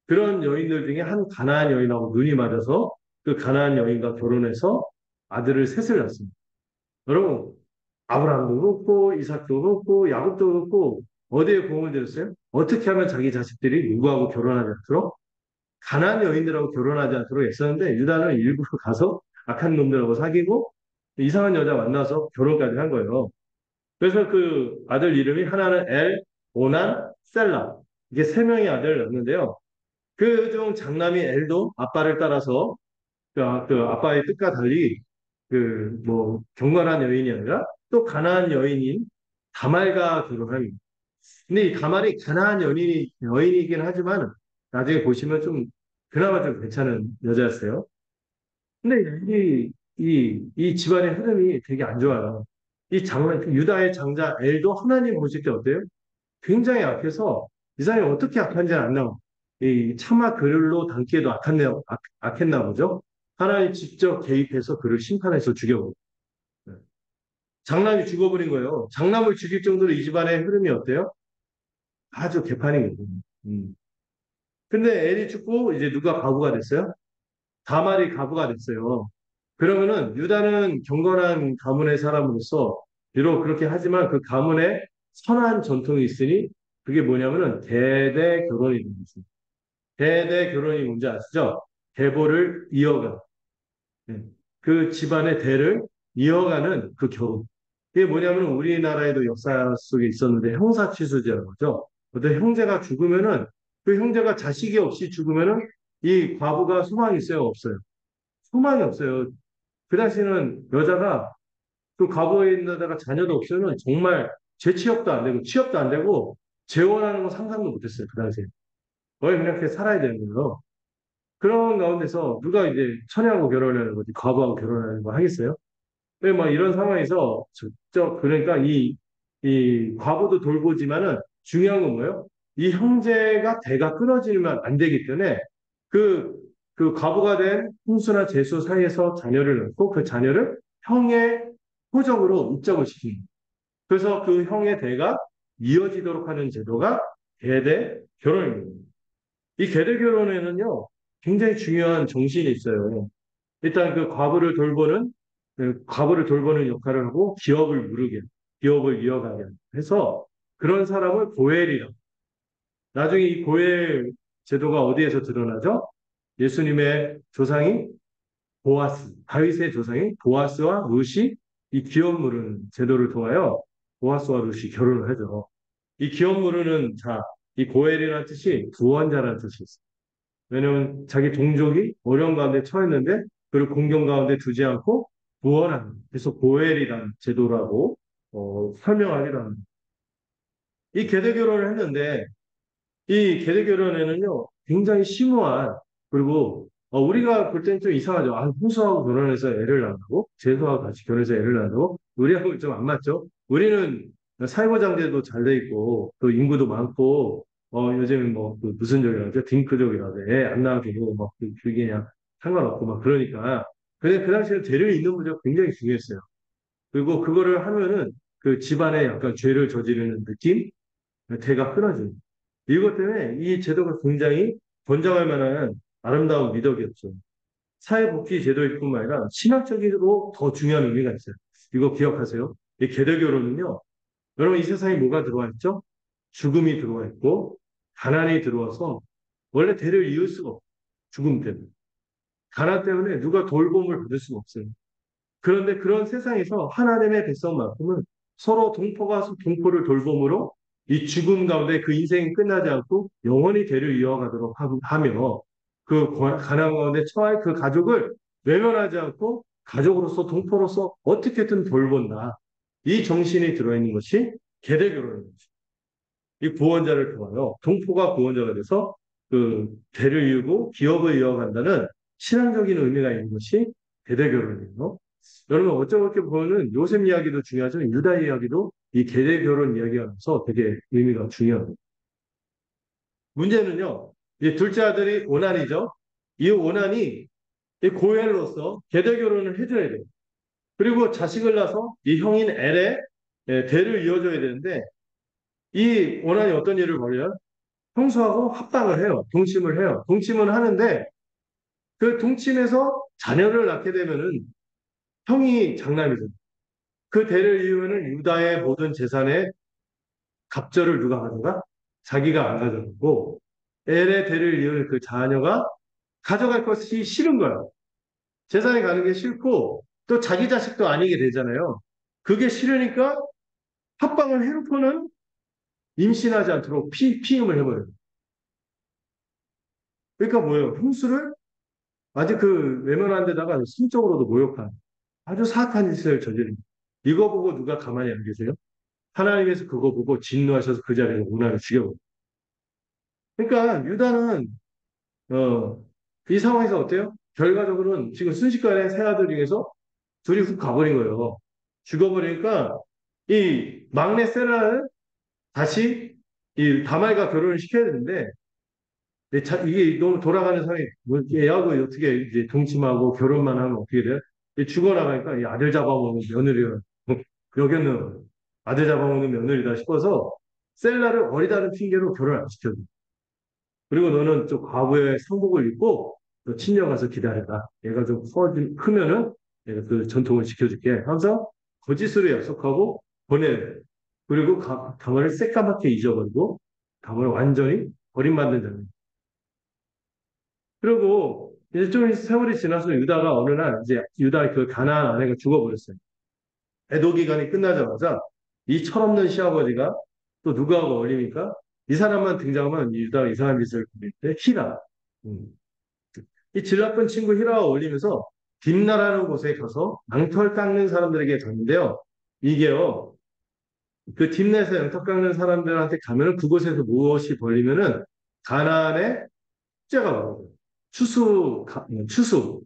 그런 여인들 중에 한 가나안 여인하고 눈이 맞아서 그 가나안 여인과 결혼해서 아들을 셋을 낳습니다. 여러분 아브라함도 그렇고 이삭도 그렇고 야곱도 그렇고 어디에 공을 들였어요? 어떻게 하면 자기 자식들이 누구하고 결혼하지 않도록 가난한 여인들하고 결혼하지 않도록 했었는데 유다는 일부러 가서 악한 놈들하고 사귀고 이상한 여자 만나서 결혼까지 한 거예요. 그래서 그 아들 이름이 하나는 엘, 오난, 셀라 이게 세 명의 아들을 낳는데요. 그중 장남이 엘도 아빠를 따라서 그 아빠의 뜻과 달리 그 뭐 경건한 여인이 아니라 또 가난한 여인인 다말과 결혼합니다. 근데 이 다말이 가난한 여인이긴 하지만 나중에 보시면 좀 그나마 좀 괜찮은 여자였어요. 근데 이 집안의 흐름이 되게 안 좋아요. 유다의 장자 엘도 하나님 보실 때 어때요? 굉장히 악해서 이 사람이 어떻게 악한지는 안 나와. 이 차마 그를 담기에도 악했나 보죠. 하나님 직접 개입해서 그를 심판해서 죽여버려. 장남이 죽어버린 거예요. 장남을 죽일 정도로 이 집안의 흐름이 어때요? 아주 개판이거든요. 음. 근데 엘이 죽고 이제 누가 과부가 됐어요? 다말이 과부가 됐어요. 그러면은 유다는 경건한 가문의 사람으로서 비록 그렇게 하지만 그 가문에 선한 전통이 있으니 그게 뭐냐면은 대대 결혼이 되는 거죠. 대대 결혼이 뭔지 아시죠? 대보를 이어가. 네. 그 집안의 대를 이어가는 그 결혼. 이게 뭐냐면 우리나라에도 역사 속에 있었는데 형사취수제라고 하죠. 어떤 형제가 죽으면은 그 형제가 자식이 없이 죽으면은 이 과부가 소망이 있어요, 없어요? 소망이 없어요. 그 당시에는 여자가 그 과부에다가 자녀도 없으면 정말 재취업도 안 되고 취업도 안 되고 재혼하는 거 상상도 못했어요, 그 당시에. 거의 그냥 이렇게 살아야 되는 거예요. 그런 가운데서 누가 이제 처녀하고 결혼하는 거지, 과부하고 결혼하는 거 하겠어요? 네, 뭐 이런 상황에서 직접 그러니까 이 과부도 돌보지만은 중요한 건 뭐예요? 이 형제가 대가 끊어지면 안 되기 때문에 그, 그 과부가 된 홍수나 제수 사이에서 자녀를 낳고 그 자녀를 형의 호적으로 입적을 시킵니다. 그래서 그 형의 대가 이어지도록 하는 제도가 계대 결혼입니다. 이 계대 결혼에는요, 굉장히 중요한 정신이 있어요. 일단 그 과부를 돌보는 역할을 하고 기업을 이어가게 해서 그런 사람을 고엘이라. 나중에 이 고엘 제도가 어디에서 드러나죠? 예수님의 조상이 다윗의 조상이 보아스와 룻이 이 기업 물은 제도를 통하여 보아스와 룻이 결혼을 하죠. 이 기업 물으는 자, 이 고엘이라는 뜻이 구원자라는 뜻이 있어요. 왜냐하면 자기 동족이 어려운 가운데 처했는데 그를 공경 가운데 두지 않고 구원하는 그래서 고엘이라는 제도라고 설명하기도 합니다. 이 계대 결혼을 했는데 이 계대 결혼에는요 굉장히 심오한 그리고 우리가 볼 때는 좀 이상하죠. 아, 홍수하고 결혼해서 애를 낳는다고? 제수하고 같이 결혼해서 애를 낳는다고? 우리하고 좀 안 맞죠? 우리는 살고장제도 잘 돼 있고 또 인구도 많고 요즘은 뭐그 무슨 족이라고 하죠? 딩크족이라고 애 안 낳아도 막 그게 그냥 상관없고 막 그러니까 근데 그 당시에는 죄를 잇는 문제가 굉장히 중요했어요. 그리고 그거를 하면은 그 집안에 약간 죄를 저지르는 느낌? 대가 끊어져요. 이것 때문에 이 제도가 굉장히 권장할 만한 아름다운 미덕이었죠. 사회복지제도일 뿐만 아니라 신학적으로 더 중요한 의미가 있어요. 이거 기억하세요. 이 계대교로는요. 여러분 이 세상에 뭐가 들어와 있죠? 죽음이 들어와 있고 가난이 들어와서 원래 대를 이을 수가 없어요. 죽음 때문에. 가난 때문에 누가 돌봄을 받을 수가 없어요. 그런데 그런 세상에서 하나님의 백성만큼은 서로 동포가 동포를 돌봄으로 이 죽음 가운데 그 인생이 끝나지 않고 영원히 대를 이어가도록 하며 그 가난 가운데 처할 그 가족을 외면하지 않고 가족으로서 동포로서 어떻게든 돌본다. 이 정신이 들어있는 것이 계대교로는 거죠. 이 구원자를 통하여 동포가 구원자가 돼서 그 대를 이루고 기업을 이어간다는 신앙적인 의미가 있는 것이 계대교로이에요. 여러분 어쩌게 보면은 요셉 이야기도 중요하지만 유다 이야기도 이 계대 결혼 이야기하면서 되게 의미가 중요합니다. 문제는요, 이 둘째 아들이 오난이죠. 이 오난이 이 고엘로서 계대 결혼을 해줘야 돼요. 그리고 자식을 낳아서 이 형인 엘의 대를 이어줘야 되는데 이 오난이 어떤 일을 벌여요? 형수하고 합방을 해요. 동침을 해요. 동침을 하는데 그 동침에서 자녀를 낳게 되면은 형이 장남이죠. 그 대를 이으면은 유다의 모든 재산의 갑절을 누가 가져가? 자기가 안 가져가고 엘의 대를 이을 그 자녀가 가져갈 것이 싫은 거예요. 재산이 가는 게 싫고 또 자기 자식도 아니게 되잖아요. 그게 싫으니까 합방을 해놓고는 임신하지 않도록 피임을 해버려요. 그러니까 뭐예요? 형수를 아직 그 외면한 데다가 심적으로도 모욕한 아주 사악한 짓을 저지릅니다. 이거 보고 누가 가만히 안 계세요? 하나님께서 그거 보고 진노하셔서 그 자리에서 오나를 죽여버려요. 그러니까 유다는 이 상황에서 어때요? 결과적으로는 지금 순식간에 세 아들 중에서 둘이 훅 가버린 거예요. 죽어버리니까 이 막내 세라를 다시 이 다말과 결혼을 시켜야 되는데 이게 너무 돌아가는 상황이 뭐 얘하고 어떻게 이제 동침하고 결혼만 하면 어떻게 돼요? 죽어나가니까 이 아들 잡아먹는 며느리가 여기는 아들 잡아먹는 며느리다 싶어서 셀라를 어리다는 핑계로 결혼 안 시켜줘. 그리고 너는 좀 과부의 상복을 입고 너 친정 가서 기다려라. 얘가 좀 크면은 내가 그 전통을 지켜줄게. 항상 거짓으로 약속하고 보내. 그리고 가문을 새까맣게 잊어버리고 가문을 완전히 버림받는 자입 그리고 이제 좀 세월이 지나서 유다가 어느 날 이제 유다 그 가나안 아내가 죽어버렸어요. 애도 기간이 끝나자마자 이 철없는 시아버지가 또 누구하고 어울립니까? 이 사람만 등장하면 유다가 이상한 짓을 부릴 때 히라. 음. 이질 나쁜 친구 히라와 어울리면서 딥나라는 곳에 가서 낭털 깎는 사람들에게 갔는데요. 이게요. 그 딥내에서 양털 깎는 사람들한테 가면은 그곳에서 무엇이 벌리면은 가나안의 축제가 벌어져요.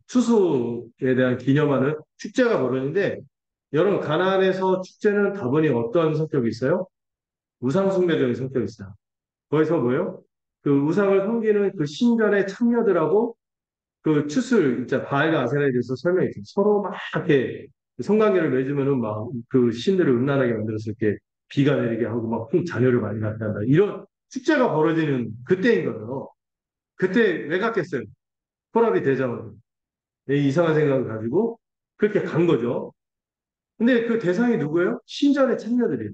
추수에 대한 기념하는 축제가 벌어지는데 여러분 가나안에서 축제는 다분히 어떤 성격이 있어요? 우상숭배적인 성격이 있어요. 거기서 뭐예요? 그 우상을 섬기는 그 신전의 참여들하고 그 추술, 진짜 바알과 아세라에 대해서 설명했죠. 서로 막 이렇게 성관계를 맺으면은 막 그 신들을 음란하게 만들어서 이렇게 비가 내리게 하고 막 자녀를 많이 낳게 한다. 이런 축제가 벌어지는 그때인 거예요. 그때 왜 갔겠어요? 호랍이 되자마자. 이 이상한 생각을 가지고 그렇게 간 거죠. 근데 그 대상이 누구예요? 신전의 참여들이에요.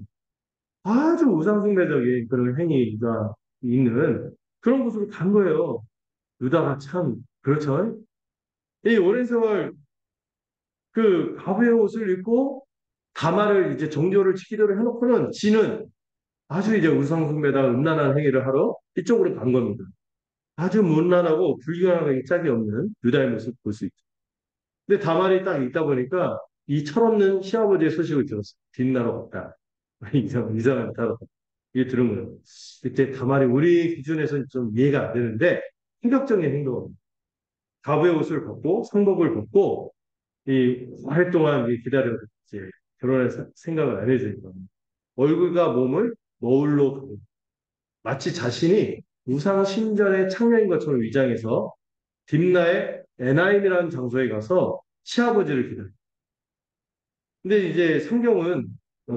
아주 우상숭배적인 그런 행위가 있는 그런 곳으로 간 거예요. 유다가 참, 그렇죠? 이 오랜 세월 그 가부의 옷을 입고 다말을 이제 정조를 지키도록 해놓고는 지는 아주 이제 우상숭배다 음란한 행위를 하러 이쪽으로 간 겁니다. 아주 문란하고 불경하게 짝이 없는 유다의 모습 볼 수 있죠. 근데 다말이 딱 있다 보니까 이 철없는 시아버지의 소식을 들었어요. 뒷나로 갔다. 이상한 따라. 이게 들은 거예요. 그때 다말이 우리 기준에서는 좀 이해가 안 되는데 충격적인 행동입니다. 가부의 옷을 벗고 상복을 벗고 이 오랫동안 기다려 이제 결혼할 생각을 안 해주니까 얼굴과 몸을 거울로 가고 마치 자신이 우상 신전의 창녀인 것처럼 위장해서 딥나의 에나임이라는 장소에 가서 시아버지를 기다려. 근데 이제 성경은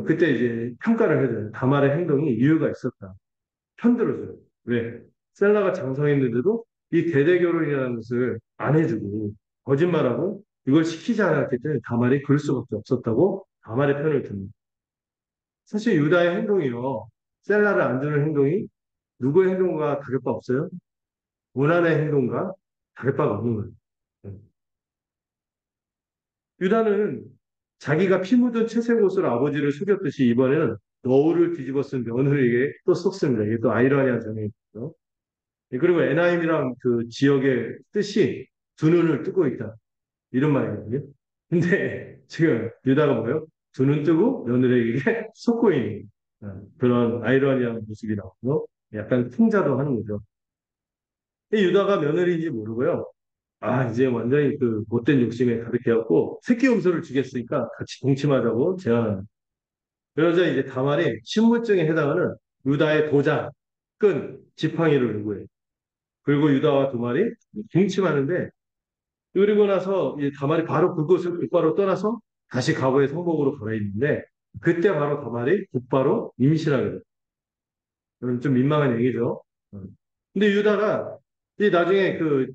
그때 이제 평가를 해줘요. 다말의 행동이 이유가 있었다. 편들어줘요. 왜? 셀라가 장성했는데도 이 대대 결혼이라는 것을 안 해주고 거짓말하고 이걸 시키지 않았기 때문에 다말이 그럴 수밖에 없었다고 다말의 편을 듭니다. 사실 유다의 행동이요. 셀라를 안 주는 행동이 누구의 행동과 다를 바 없어요? 고난의 행동과 다를 바가 없는 거예요. 유다는 자기가 피 묻은 채색 옷으로 아버지를 속였듯이 이번에는 너울을 뒤집어 쓴 며느리에게 또 속습니다. 이게 또 아이러니한 점이 있죠. 그리고 에나임이랑 그 지역의 뜻이 두 눈을 뜨고 있다. 이런 말이거든요. 근데 지금 유다가 뭐예요? 두 눈 뜨고 며느리에게 속고 있는 그런 아이러니한 모습이 나오고 약간 풍자도 하는 거죠. 이 유다가 며느리인지 모르고요. 이제 완전히 그 못된 욕심에 가득해갖고 새끼 염소를 주겠으니까 같이 동침하자고 제안하는. 그러자 이제 다말이 신분증에 해당하는 유다의 도장, 끈, 지팡이를 요구해. 그리고 유다와 두말이 동침하는데 그리고 나서 이 다말이 바로 그곳을 곧바로 떠나서 다시 과거의 성복으로 걸어있는데 그때 바로 다말이 곧바로 임신하게 돼. 그럼 좀 민망한 얘기죠. 음. 근데 유다가 이 나중에 그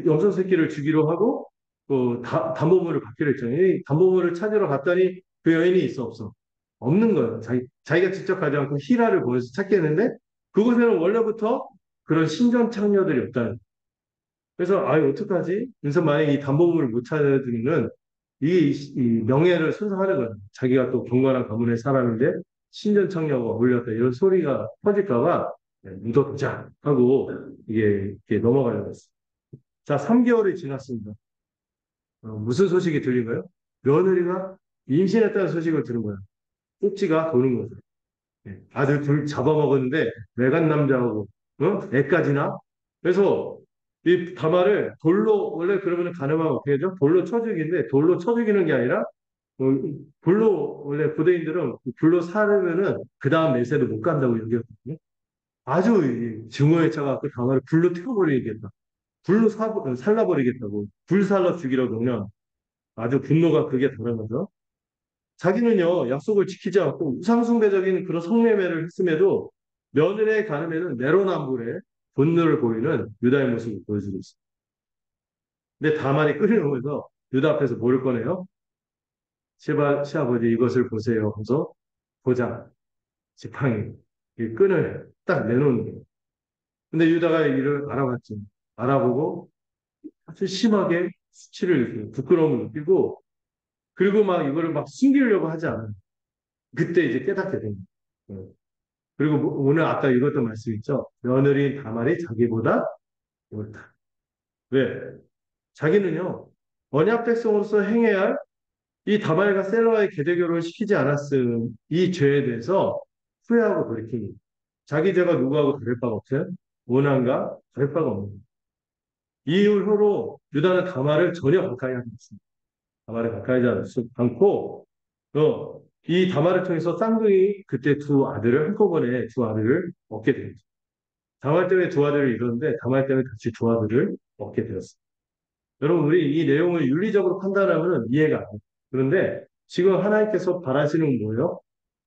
염소 새끼를 주기로 하고 그 담보물을 받기로 했잖아요. 이 담보물을 찾으러 갔더니 그 여인이 있어 없어? 없는 거예요. 자기가 직접 가지 않고 히라를 보여서 찾겠는데 그곳에는 원래부터 그런 신전 창녀들이 없다는 거예요. 그래서 어떡하지? 그래서 만약에 이 담보물을 못 찾아들이면 이 명예를 손상하는 거예요. 자기가 또 경건한 가문에 살았는데 신전 청녀가 올렸다 이런 소리가 퍼질까 봐 묻어두자 하고 이게 이렇게 넘어가려고 했어요. 자, 3개월이 지났습니다. 무슨 소식이 들린 거예요? 며느리가 임신했다는 소식을 들은 거예요. 꼭지가 도는 거죠. 아들 둘 잡아먹었는데 외간 남자하고 애까지나? 그래서 이 다말을 돌로 원래 그러면 가늠하면 어떻게 하죠? 돌로 쳐 죽이는데 돌로 쳐 죽이는 게 아니라 어, 불로 원래 부대인들은 불로 사르면은 그 다음 매세도 못 간다고 여겼거든요. 아주 증오에 차가지고 다말을 불로 태워버리겠다. 불로 살라버리겠다고 불살라 죽이라고 그러면 아주 분노가 그게 다르면서 자기는요, 약속을 지키지 않고 우상숭배적인 그런 성매매를 했음에도 며느리의 간음에는 내로남불의 분노를 보이는 유다의 모습을 보여주고 있습니다. 근데 다만이 끌려오면서 유다 앞에서 뭐를 꺼내요? 시아버지 이것을 보세요. 하면서 보자, 지팡이, 이 끈을 딱 내놓는 거예요. 근데 유다가 이를 알아봤죠. 알아보고 아주 심하게 수치를 느끼고 부끄러움을 느끼고 그리고 막 이거를 막 숨기려고 하지 않아요. 그때 이제 깨닫게 됩니다. 그리고 오늘 아까 읽었던 말씀 있죠? 며느리 다말이 자기보다 옳다. 왜? 자기는요, 언약 백성으로서 행해야 할 이 다말과 셀러와의 계대교를 시키지 않았음 이 죄에 대해서 후회하고 돌이킵니다. 자기 죄가 누구하고 다를 바가 없어요? 원한과 다를 바가 없는 거예요. 이 이후로 유다는 다말을 전혀 가까이 하지 않습니다. 다말을 가까이 하지 않고 이 다말을 통해서 쌍둥이 그때 두 아들을 한꺼번에 두 아들을 얻게 됩니다. 다말 때문에 두 아들을 잃었는데 다말 때문에 같이 두 아들을 얻게 되었습니다. 여러분 우리 이 내용을 윤리적으로 판단하면 이해가 안 돼요. 그런데 지금 하나님께서 바라시는 뭐예요?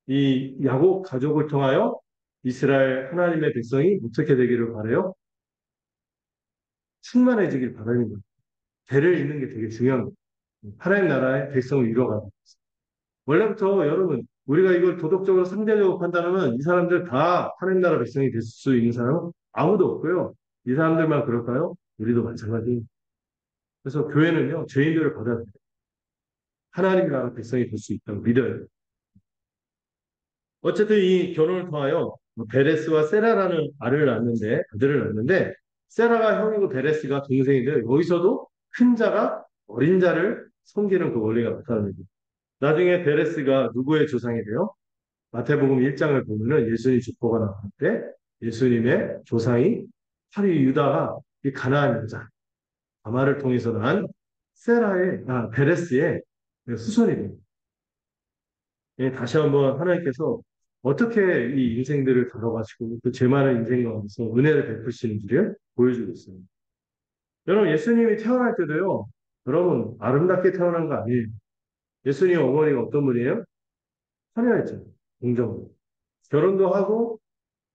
이 야곱 가족을 통하여 이스라엘 하나님의 백성이 어떻게 되기를 바라요? 충만해지길 바라는 거예요. 대를 잇는 게 되게 중요한 거예요. 하나님 나라의 백성을 이뤄가는 거예요. 원래부터 여러분 우리가 이걸 도덕적으로 상대적으로 판단하면 이 사람들 다 하나님 나라 백성이 될 수 있는 사람은 아무도 없고요. 이 사람들만 그럴까요? 우리도 마찬가지. 그래서 교회는요 죄인들을 받아들여요. 하나님 나라 백성이 될 수 있다고 믿어요. 어쨌든 이 결혼을 통하여 베레스와 세라라는 아들을 낳는데 세라가 형이고 베레스가 동생인데 여기서도 큰 자가 어린 자를 섬기는 그 원리가 나타납니다. 나중에 베레스가 누구의 조상이 돼요? 마태복음 1장을 보면은 예수님 족보가 나올 때 예수님의 조상이 바로 이 유다가 이 가나안 여자 아마를 통해서 난 베레스의 후손이 됩니다. 예, 다시 한번 하나님께서 어떻게 이 인생들을 다뤄가지고 그 죄 많은 인생 가운데서 은혜를 베푸시는지를 보여주고 있습니다. 여러분 예수님이 태어날 때도요. 여러분 아름답게 태어난 거 아니에요. 예수님 어머니가 어떤 분이에요? 화려했죠. 공정으로. 결혼도 하고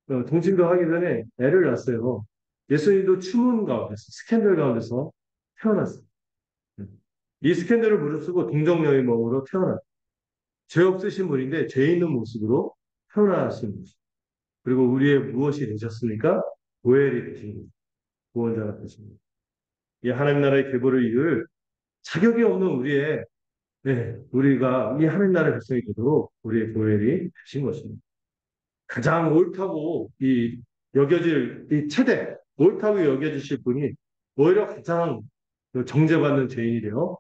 동침도 하기 전에 애를 낳았어요. 예수님도 추문 가운데서 스캔들 가운데서 태어났어요. 이 스캔들을 무릅쓰고 동정녀의 몸으로 태어났어요. 죄 없으신 분인데 죄 있는 모습으로 태어나신 분이죠. 그리고 우리의 무엇이 되셨습니까? 보혈이 되신 분, 구원자가 되신 분. 이 하나님 나라의 계보를 이을 자격이 없는 우리가 이 하나님 나라의 백성이 되도록 우리의 보혈이 되신 것입니다. 가장 옳다고 여겨질 이 최대 옳다고 여겨지실 분이 오히려 가장 정죄받는 죄인이래요.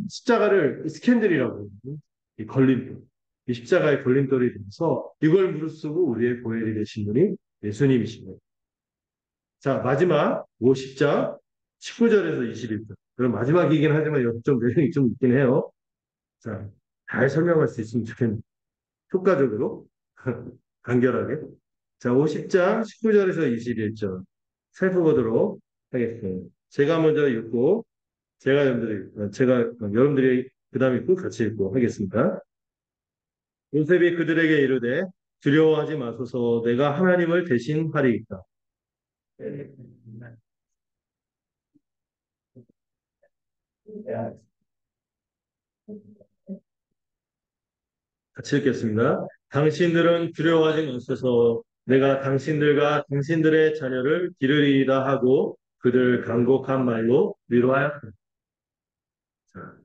십자가를 스캔들이라고 해요. 이 걸림돌. 이 십자가의 걸림돌이 되면서 이걸 무릅쓰고 우리의 보혈이 되신 분이 예수님이십니다. 자, 마지막 50장 19절에서 21절. 그럼 마지막이긴 하지만 여기 좀 내용이 좀 있긴 해요. 자, 잘 설명할 수 있으면 좋겠네요. 효과적으로, 간결하게. 자, 50장 19절에서 21절 살펴보도록 하겠습니다. 제가 먼저 읽고, 제가 여러분들이 그 다음에 읽고 같이 읽고 하겠습니다. 요셉이 그들에게 이르되 두려워하지 마소서 내가 하나님을 대신하리이다. 같이 읽겠습니다. 당신들은 두려워하지 마소서 내가 당신들과 당신들의 자녀를 기르리이다 하고 그들 간곡한 말로 위로하였다. 자,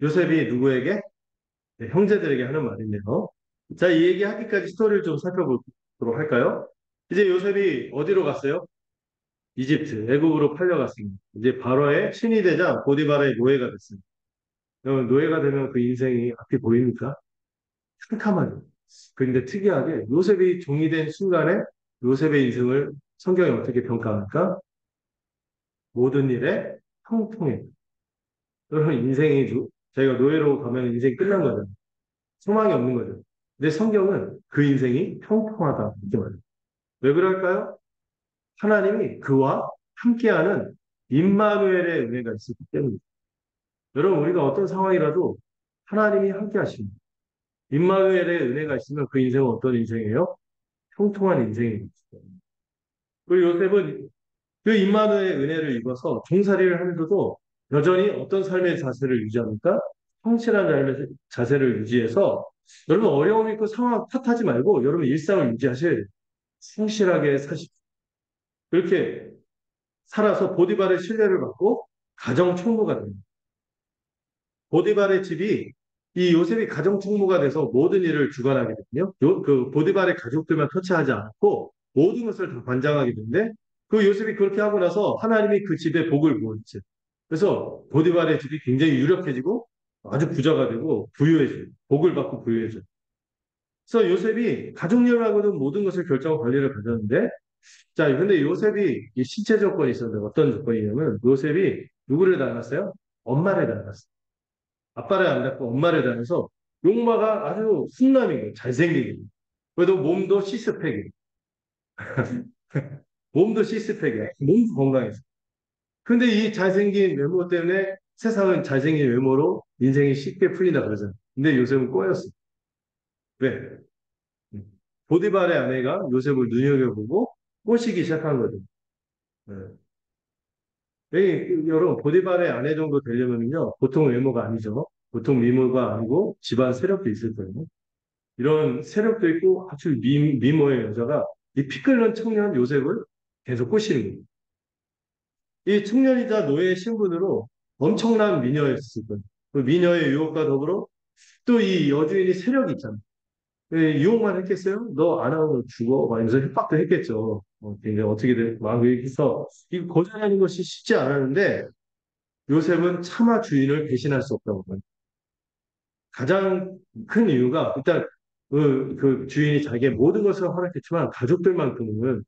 요셉이 누구에게? 네, 형제들에게 하는 말인데요. 자, 이 얘기 하기까지 스토리를 좀 살펴보도록 할까요? 이제 요셉이 어디로 갔어요? 이집트, 애국으로 팔려갔습니다. 이제 바로의 신이 되자 보디발의 노예가 됐습니다. 여러분, 노예가 되면 그 인생이 앞이 보입니까? 캄캄하죠. 그런데 특이하게 요셉이 종이 된 순간에 요셉의 인생을 성경이 어떻게 평가합니까? 모든 일에 형통해. 여러분, 저희가 노예로 가면 인생이 끝난 거잖아요. 소망이 없는 거죠. 근데 성경은 그 인생이 평통하다. 이렇게 말해요. 왜 그럴까요? 하나님이 그와 함께하는 임마누엘의 은혜가 있었기 때문입니다. 여러분, 우리가 어떤 상황이라도 하나님이 함께 하십니다. 임마누엘의 은혜가 있으면 그 인생은 어떤 인생이에요? 통통한 인생입니다. 그리고 요셉은 그 임마누엘의 은혜를 입어서 종살이를 하면서도 여전히 어떤 삶의 자세를 유지합니까? 성실한 삶의 자세를 유지해서 여러분 어려움 있고 상황 탓하지 말고 여러분 일상을 유지하셔야 돼요. 성실하게 사십시오. 그렇게 살아서 보디발의 신뢰를 받고 가정 총무가 됩니다. 보디발의 집이 이 요셉이 가정 총무가 돼서 모든 일을 주관하게 되거든요. 그 보디발의 가족들만 터치하지 않고 모든 것을 다 관장하게 되는데 그 요셉이 그렇게 하고 나서 하나님이 그 집에 복을 부어주세요. 그래서 보디발의 집이 굉장히 유력해지고 아주 부자가 되고 부유해져요. 복을 받고 부유해져요. 그래서 요셉이 가족 일하고는 모든 것을 결정하고 관리를 가졌는데 자, 근데 요셉이 이 신체 조건이 있었는데 어떤 조건이냐면 요셉이 누구를 닮았어요? 엄마를 닮았어요. 아빠를 안 닮고 엄마를 닮아서 용마가 아주 훈남인 거예요. 잘생긴 거예요. 그래도 몸도 시스팩이에요. 몸도 시스팩이야. 몸도 건강해서. 근데 이 잘생긴 외모 때문에 세상은 잘생긴 외모로 인생이 쉽게 풀린다 그러잖아요. 근데 요셉은 꼬였어. 왜? 보디발의 아내가 요셉을 눈여겨보고 꼬시기 시작한 거죠. 네. 여러분, 보디발의 아내 정도 되려면요, 보통 외모가 아니죠. 보통 미모가 아니고 집안 세력도 있을 거예요. 이런 세력도 있고 아주 미모의 여자가 이 피 끓는 청년 요셉을 계속 꼬시는 거예요. 이 청년이자 노예 신분으로 엄청난 미녀였을 거예요. 그 미녀의 유혹과 더불어 또 이 여주인이 세력이 있잖아요. 유혹만 했겠어요? 너 안 하면 죽어. 막 이러면서 협박도 했겠죠. 굉장히 어떻게든 막 해서 이 거절하는 것이 쉽지 않았는데 요셉은 차마 주인을 배신할 수 없다고 봐요. 가장 큰 이유가 일단 그 주인이 자기의 모든 것을 허락했지만 가족들만큼은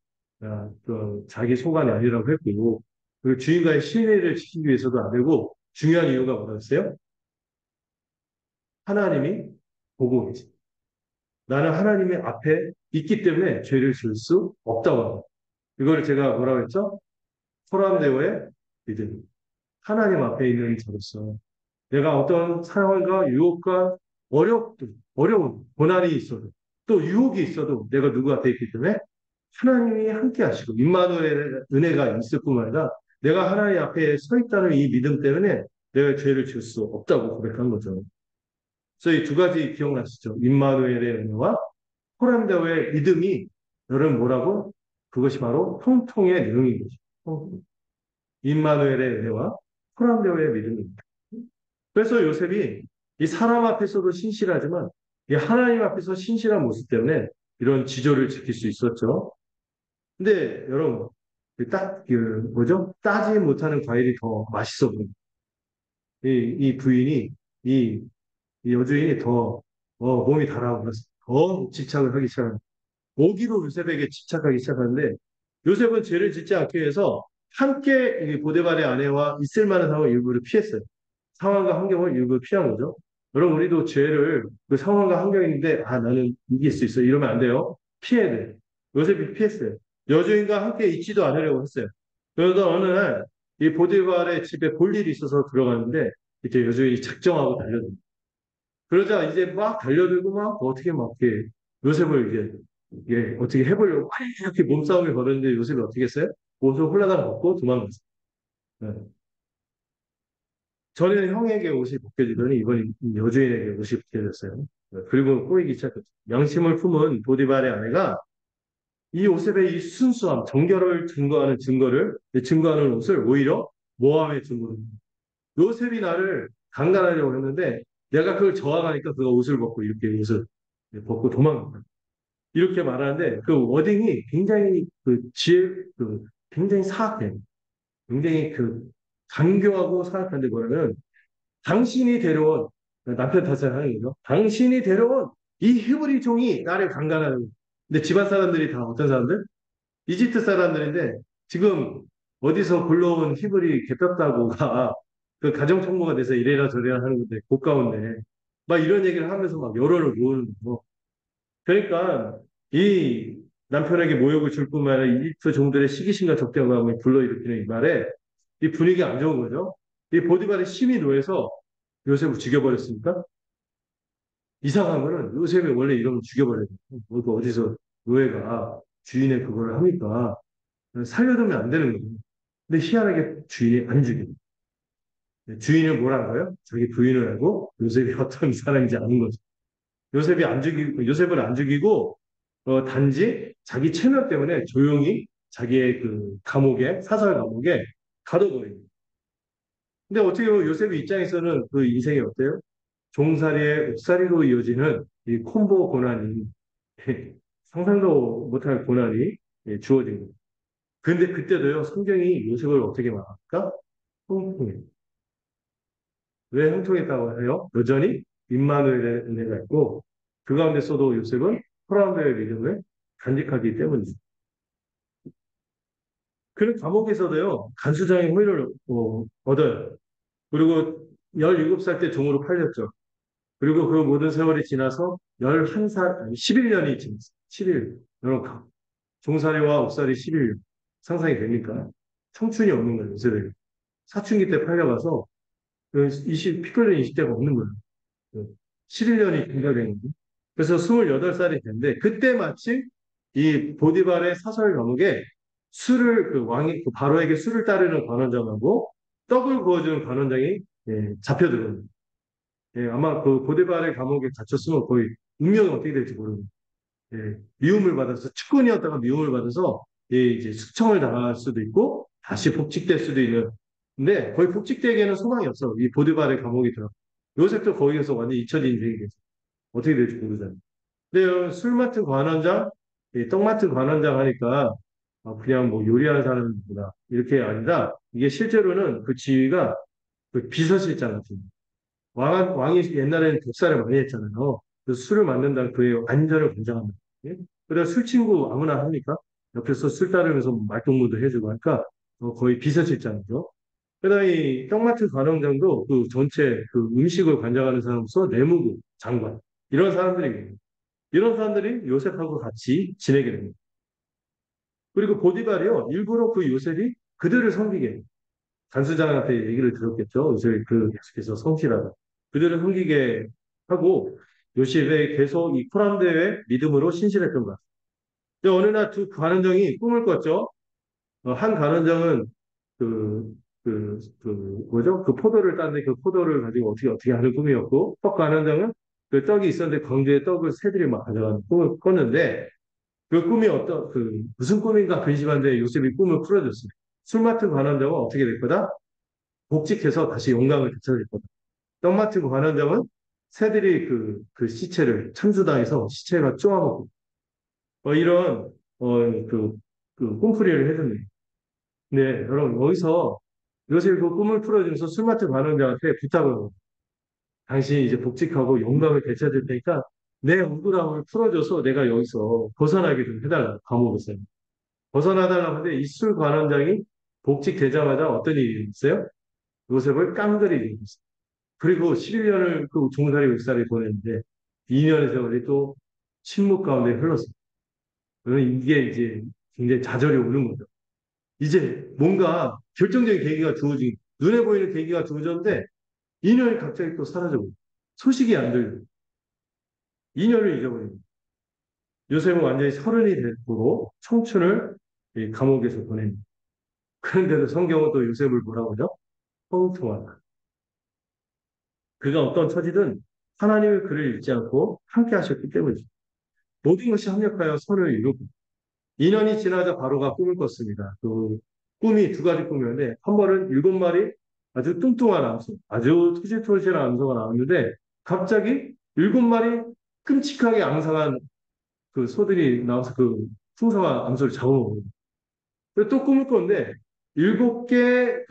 그 자기 소관이 아니라고 했고 그 주인과의 신뢰를 지키기 위해서도 안 되고 중요한 이유가 뭐였어요? 하나님이 보고 계시. 나는 하나님의 앞에 있기 때문에 죄를 지을 수 없다고 합니다. 이거를 제가 뭐라고 했죠? 소람대오의 믿음. 하나님 앞에 있는 자로서 내가 어떤 상황과 유혹과 어려운 고난이 있어도 또 유혹이 있어도 내가 누구 앞에 있기 때문에 하나님이 함께 하시고 임마누엘의 은혜가 있을 뿐만 아니라 내가 하나님 앞에 서 있다는 이 믿음 때문에 내가 죄를 지을 수 없다고 고백한 거죠. 그래서 이 두 가지 기억나시죠? 임마누엘의 은혜와 호람다오의 믿음이 너를 뭐라고? 그것이 바로 통통의 능인 거죠. 통통. 임마누엘의 은혜와 호람다오의 믿음입니다. 그래서 요셉이 이 사람 앞에서도 신실하지만 이 하나님 앞에서 신실한 모습 때문에 이런 지조를 지킬 수 있었죠. 근데 여러분, 뭐죠? 따지 못하는 과일이 더 맛있어 보입니다. 이 부인이, 이, 이 여주인이 더, 몸이 달아오면서 더 집착을 하기 시작합니다. 오기로 요셉에게 집착하기 시작하는데 요셉은 죄를 짓지 않기 위해서 함께 이 보디발의 아내와 있을 만한 상황을 일부러 피했어요. 상황과 환경을 일부러 피한 거죠. 여러분, 우리도 죄를 그 상황과 환경인데, 아, 나는 이길 수 있어. 이러면 안 돼요. 피해야 돼. 요셉이 피했어요. 여주인과 함께 있지도 않으려고 했어요. 그러다 어느 날, 이 보디발의 집에 볼 일이 있어서 들어갔는데, 이제 여주인이 작정하고 달려듭니다. 그러자 이제 막 달려들고 막 어떻게 막 이렇게 요셉을 이게 어떻게 해보려고 막 이렇게 몸싸움이 벌어졌는데 요셉이 어떻게 했어요? 옷을 홀라당 벗고 도망갔어요. 네. 전에는 형에게 옷이 벗겨지더니 이번 여주인에게 옷이 벗겨졌어요. 네. 그리고 꼬이기 시작했죠. 양심을 품은 보디발의 아내가 이 요셉의 이 순수함, 정결을 증거하는 옷을 오히려 모함의 증거로. 요셉이 나를 강간하려고 했는데 내가 그걸 저항하니까 그가 옷을 벗고 이렇게 옷을 벗고 도망간 이렇게 말하는데 그 워딩이 굉장히 굉장히 사악해. 굉장히 간교하고 사악한데 뭐냐면 당신이 데려온 남편 탓을 하는 거죠. 당신이 데려온 이 히브리 종이 나를 강간하는 거예요. 근데 집안 사람들이 다 어떤 사람들? 이집트 사람들인데 지금 어디서 굴러온 히브리 개뼈다구가 그 가정총무가 돼서 이래라 저래라 하는 건데 고가운데 막 이런 얘기를 하면서 막 여론을 모으는 거. 그러니까 이 남편에게 모욕을 줄 뿐만 아니라 이집트 종들의 시기심과 적대감을 불러일으키는 이 말에 이 분위기가 안 좋은 거죠. 이 보디발이 심히 노해서 요셉을 죽여버렸으니까 이상한 거는 요셉이 원래 이러면 죽여버려야 돼. 뭐 어디서 노예가 주인의 그걸 합니까? 살려두면 안 되는 거죠. 근데 희한하게 주인이 안 죽여. 주인을 뭐란 거예요? 자기 부인을 알고 요셉이 어떤 사람인지 아는 거죠. 요셉을 안 죽이고 단지 자기 체면 때문에 조용히 자기의 사설 감옥에 가둬버립니다. 근데 어떻게 보면 요셉의 입장에서는 그 인생이 어때요? 종살이의 옥살이로 이어지는 이 콤보 고난이 상상도 못할 고난이 주어진 거예요. 근데 그때도요, 성경이 요셉을 어떻게 말합니까? 형통해. 왜 형통했다고 해요? 여전히 임마누엘의 은혜가 있고 그 가운데서도 요셉은 포로함의 믿음을 간직하기 때문입니다. 그는 감옥에서도요, 간수장의 호의를 얻어요. 그리고 17살 때 종으로 팔렸죠. 그리고 그 모든 세월이 지나서 11살, 11년이 지났어요. 11년. 여러분, 종살이와 옥살이 11년. 상상이 됩니까? 청춘이 없는 거예요, 요새는. 사춘기 때 팔려가서 피 끓는 20대가 없는 거예요. 11년이 경과된 거예요. 그래서 28살이 됐는데, 그때 마침 이 보디발의 사설 감옥에 바로에게 술을 따르는 관원장하고 떡을 구워주는 관원장이 잡혀들어요. 아마 그 보디발의 감옥에 갇혔으면 거의 운명이 어떻게 될지 모르는 미움을 받아서 측근이었다가 미움을 받아서 이제 숙청을 당할 수도 있고 다시 복직될 수도 있는. 근데 거의 복직되기에는 소망이 없어. 이 보디발의 감옥이 들어. 요셉도 거기에서 완전 잊혀진 인생이 됐어. 어떻게 될지 모르잖아요. 근데 술 맡은 관원장, 떡 맡은 관원장 하니까 그냥 뭐 요리하는 사람이구나 이렇게 아니라 이게 실제로는 그 지위가 그 비서실장 같은 거예요. 왕이 옛날에는 독사를 많이 했잖아요. 그 술을 맞는다는 그의 안전을 보장합니다. 예? 그래서 술 친구 아무나 합니까? 옆에서 술 따르면서 뭐 말동무도 해주고 하니까 거의 비서실장이죠. 그다음에 이 떡마트 관원장도 그 전체 그 음식을 관장하는 사람으로서 내무부 장관 이런 사람들이 이런 사람들이 요셉하고 같이 지내게 됩니다. 그리고 보디발이요 일부러 그 요셉이 그들을 섬기게 해요. 간수장한테 얘기를 들었겠죠. 요셉이 계속해서 성실하다. 그들을 섬기게 하고 요셉의 계속 이 코람데의 믿음으로 신실했던 것. 근데 어느 날 두 관원장이 꿈을 꿨죠. 한 관원장은 그, 뭐죠? 그 포도를 땄는데 그 포도를 가지고 어떻게 하는 꿈이었고, 떡 관원장은 그 떡이 있었는데 광주에 떡을 새들이 막 가져가는 꿈을 꿨는데, 그 꿈이 무슨 꿈인가 근심한데 요셉이 꿈을 풀어줬습니다. 술 맡은 관원장은 어떻게 될 거다? 복직해서 다시 영광을 되찾을 거다. 떡 맡은 관원장은 새들이 시체를 참수당해서 시체가 쪼아먹고, 이런, 꿈풀이를 해줬네요. 네, 여러분, 여기서 요새 그 꿈을 풀어주면서 술 맡은 관원장한테 부탁을 하고, 당신이 이제 복직하고 영광을 되찾을 테니까 내 억울함을 풀어줘서 내가 여기서 벗어나게 좀 해달라, 감옥에서. 벗어나달라고 하는데 이 술 관원장이 복직되자마자 어떤 일이 있어요? 요셉을 깡그리 있어요. 그리고 11년을 그 종살이 역사를 보냈는데 2년의 세월이 또 침묵 가운데 흘렀어요. 그러면 이게 이제 굉장히 좌절이 오는 거죠. 이제 뭔가 결정적인 계기가 주어진, 눈에 보이는 계기가 주어졌는데 2년이 갑자기 또 사라져버려요. 소식이 안 들려요. 2년을 잊어버립니다. 요셉은 완전히 서른이 됐고 청춘을 이 감옥에서 보냅니다. 그런데도 성경은 또 요셉을 뭐라고 하죠? 형통하다. 그가 어떤 처지든 하나님의 글을 읽지 않고 함께 하셨기 때문이죠. 모든 것이 합력하여 선을 이루고 2년이 지나자 바로가 꿈을 꿨습니다. 그 꿈이 두 가지 꿈이었는데 한 번은 7마리 아주 뚱뚱한 암소, 아주 토실토실한 암소가 나왔는데 갑자기 7마리 끔찍하게 앙상한 그 소들이 나와서 그 풍성한 암소를 잡아먹어요. 그리고 또 꿈을 꿨는데 7개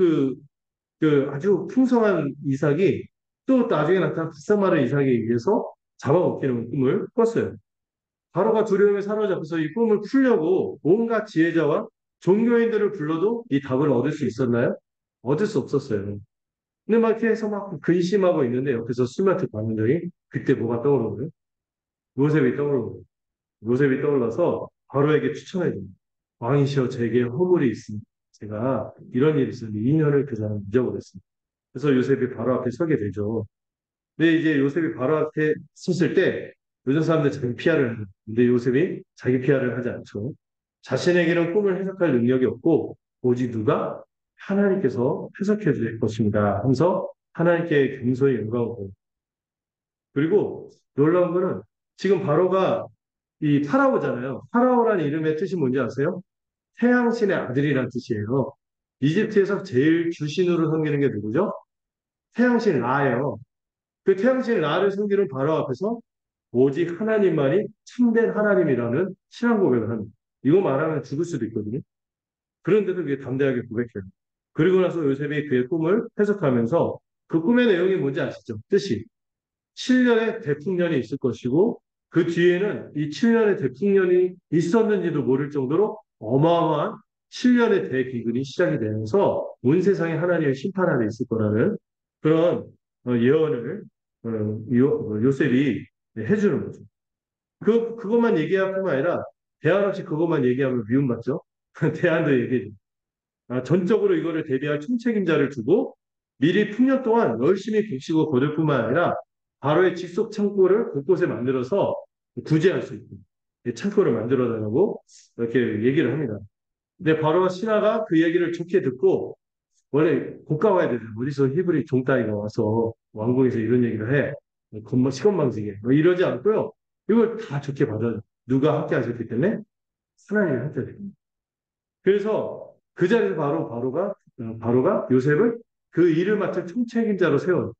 그 아주 풍성한 이삭이 또 나중에 나타난 비싼 말의 이삭에 의해서 잡아먹히는 꿈을 꿨어요. 바로가 두려움에 사로잡혀서 이 꿈을 풀려고 온갖 지혜자와 종교인들을 불러도 이 답을 얻을 수 있었나요? 얻을 수 없었어요. 근데 막 이렇게 해서 막 근심하고 있는데 옆에서 술마트 봤는데 그때 뭐가 떠오르는 거예요? 요셉이 떠오르는 거예요. 요셉이 떠올라서 바로에게 추천해 줍니다. 왕이시여 제게 허물이 있습니다. 제가 이런 일이 있었는데 2년을 그 사람 잊어버렸습니다. 그래서 요셉이 바로 앞에 서게 되죠. 근데 이제 요셉이 바로 앞에 섰을 때 요즘 사람들 자기 피아를 해요. 근데 요셉이 자기 피아를 하지 않죠. 자신에게는 꿈을 해석할 능력이 없고 오직 누가 하나님께서 해석해 줄 것입니다. 하면서 하나님께 겸손히 영광을 보고 그리고 놀라운 거는 지금 바로가 이 파라오잖아요. 파라오라는 이름의 뜻이 뭔지 아세요? 태양신의 아들이라는 뜻이에요. 이집트에서 제일 주신으로 섬기는 게 누구죠? 태양신 라예요. 그 태양신 라를 섬기는 바로 앞에서 오직 하나님만이 참된 하나님이라는 신앙 고백을 합니다. 이거 말하면 죽을 수도 있거든요. 그런데도 그게 담대하게 고백해요. 그리고 나서 요셉이 그의 꿈을 해석하면서 그 꿈의 내용이 뭔지 아시죠? 뜻이 7년의 대풍년이 있을 것이고 그 뒤에는 이 7년의 대풍년이 있었는지도 모를 정도로 어마어마한 7년의 대기근이 시작이 되면서 온 세상에 하나님의 심판하에 있을 거라는 그런 예언을 요셉이 해주는 거죠. 그것만 얘기할 뿐만 아니라 대안 없이 그것만 얘기하면 미움받죠. 대안도 얘기해 줘. 전적으로 이거를 대비할 총책임자를 두고 미리 풍년 동안 열심히 객시고 거둘 뿐만 아니라 바로의 직속 창고를 곳곳에 만들어서 구제할 수 있고 창고를 만들어 달라고 이렇게 얘기를 합니다. 근데 바로와 신하가 그 얘기를 좋게 듣고 원래 고가와야 되잖아. 어디서 히브리 종따이가 와서 왕궁에서 이런 얘기를 해. 시건방지게. 이러지 않고요. 이걸 다 좋게 받아요. 누가 함께 하셨기 때문에 하나님이 함께 됩니다. 그래서 그 자리에서 바로가 요셉을 그 일을 맡을 총책임자로 세워요.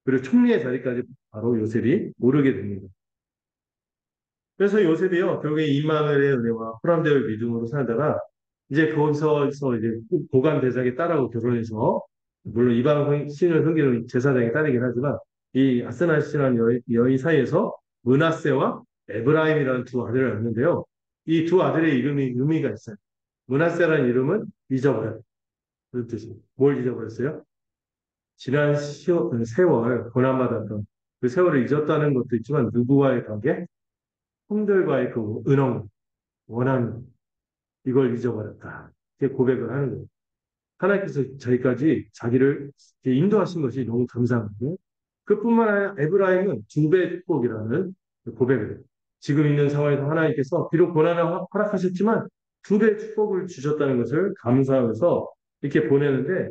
그리고 총리의 자리까지 바로 요셉이 오르게 됩니다. 그래서 요셉이요, 결국에 이마누엘의 은혜와 호람되을 믿음으로 살다가 이제 거기서 이제 고관 대작에 딸하고 결혼해서 물론 이방 신을 섬기는 제사장의 딸이긴 하지만 이 아스나시라는 여인 사이에서 문하세와 에브라임이라는 두 아들을 낳는데요. 이 두 아들의 이름이 의미가 있어요. 문하세라는 이름은 잊어버려. 그런 뜻이. 뭘 잊어버렸어요? 지난 세월 고난받았던 그 세월을 잊었다는 것도 있지만 누구와의 관계? 형들과의 그 은영, 원한 이걸 잊어버렸다. 이렇게 고백을 하는 거예요. 하나님께서 저희까지 자기를 인도하신 것이 너무 감사하고요. 그뿐만 아니라 에브라임은 두 배 축복이라는 고백을 해요. 지금 있는 상황에서 하나님께서 비록 고난을 허락하셨지만 두 배 축복을 주셨다는 것을 감사하면서 이렇게 보내는데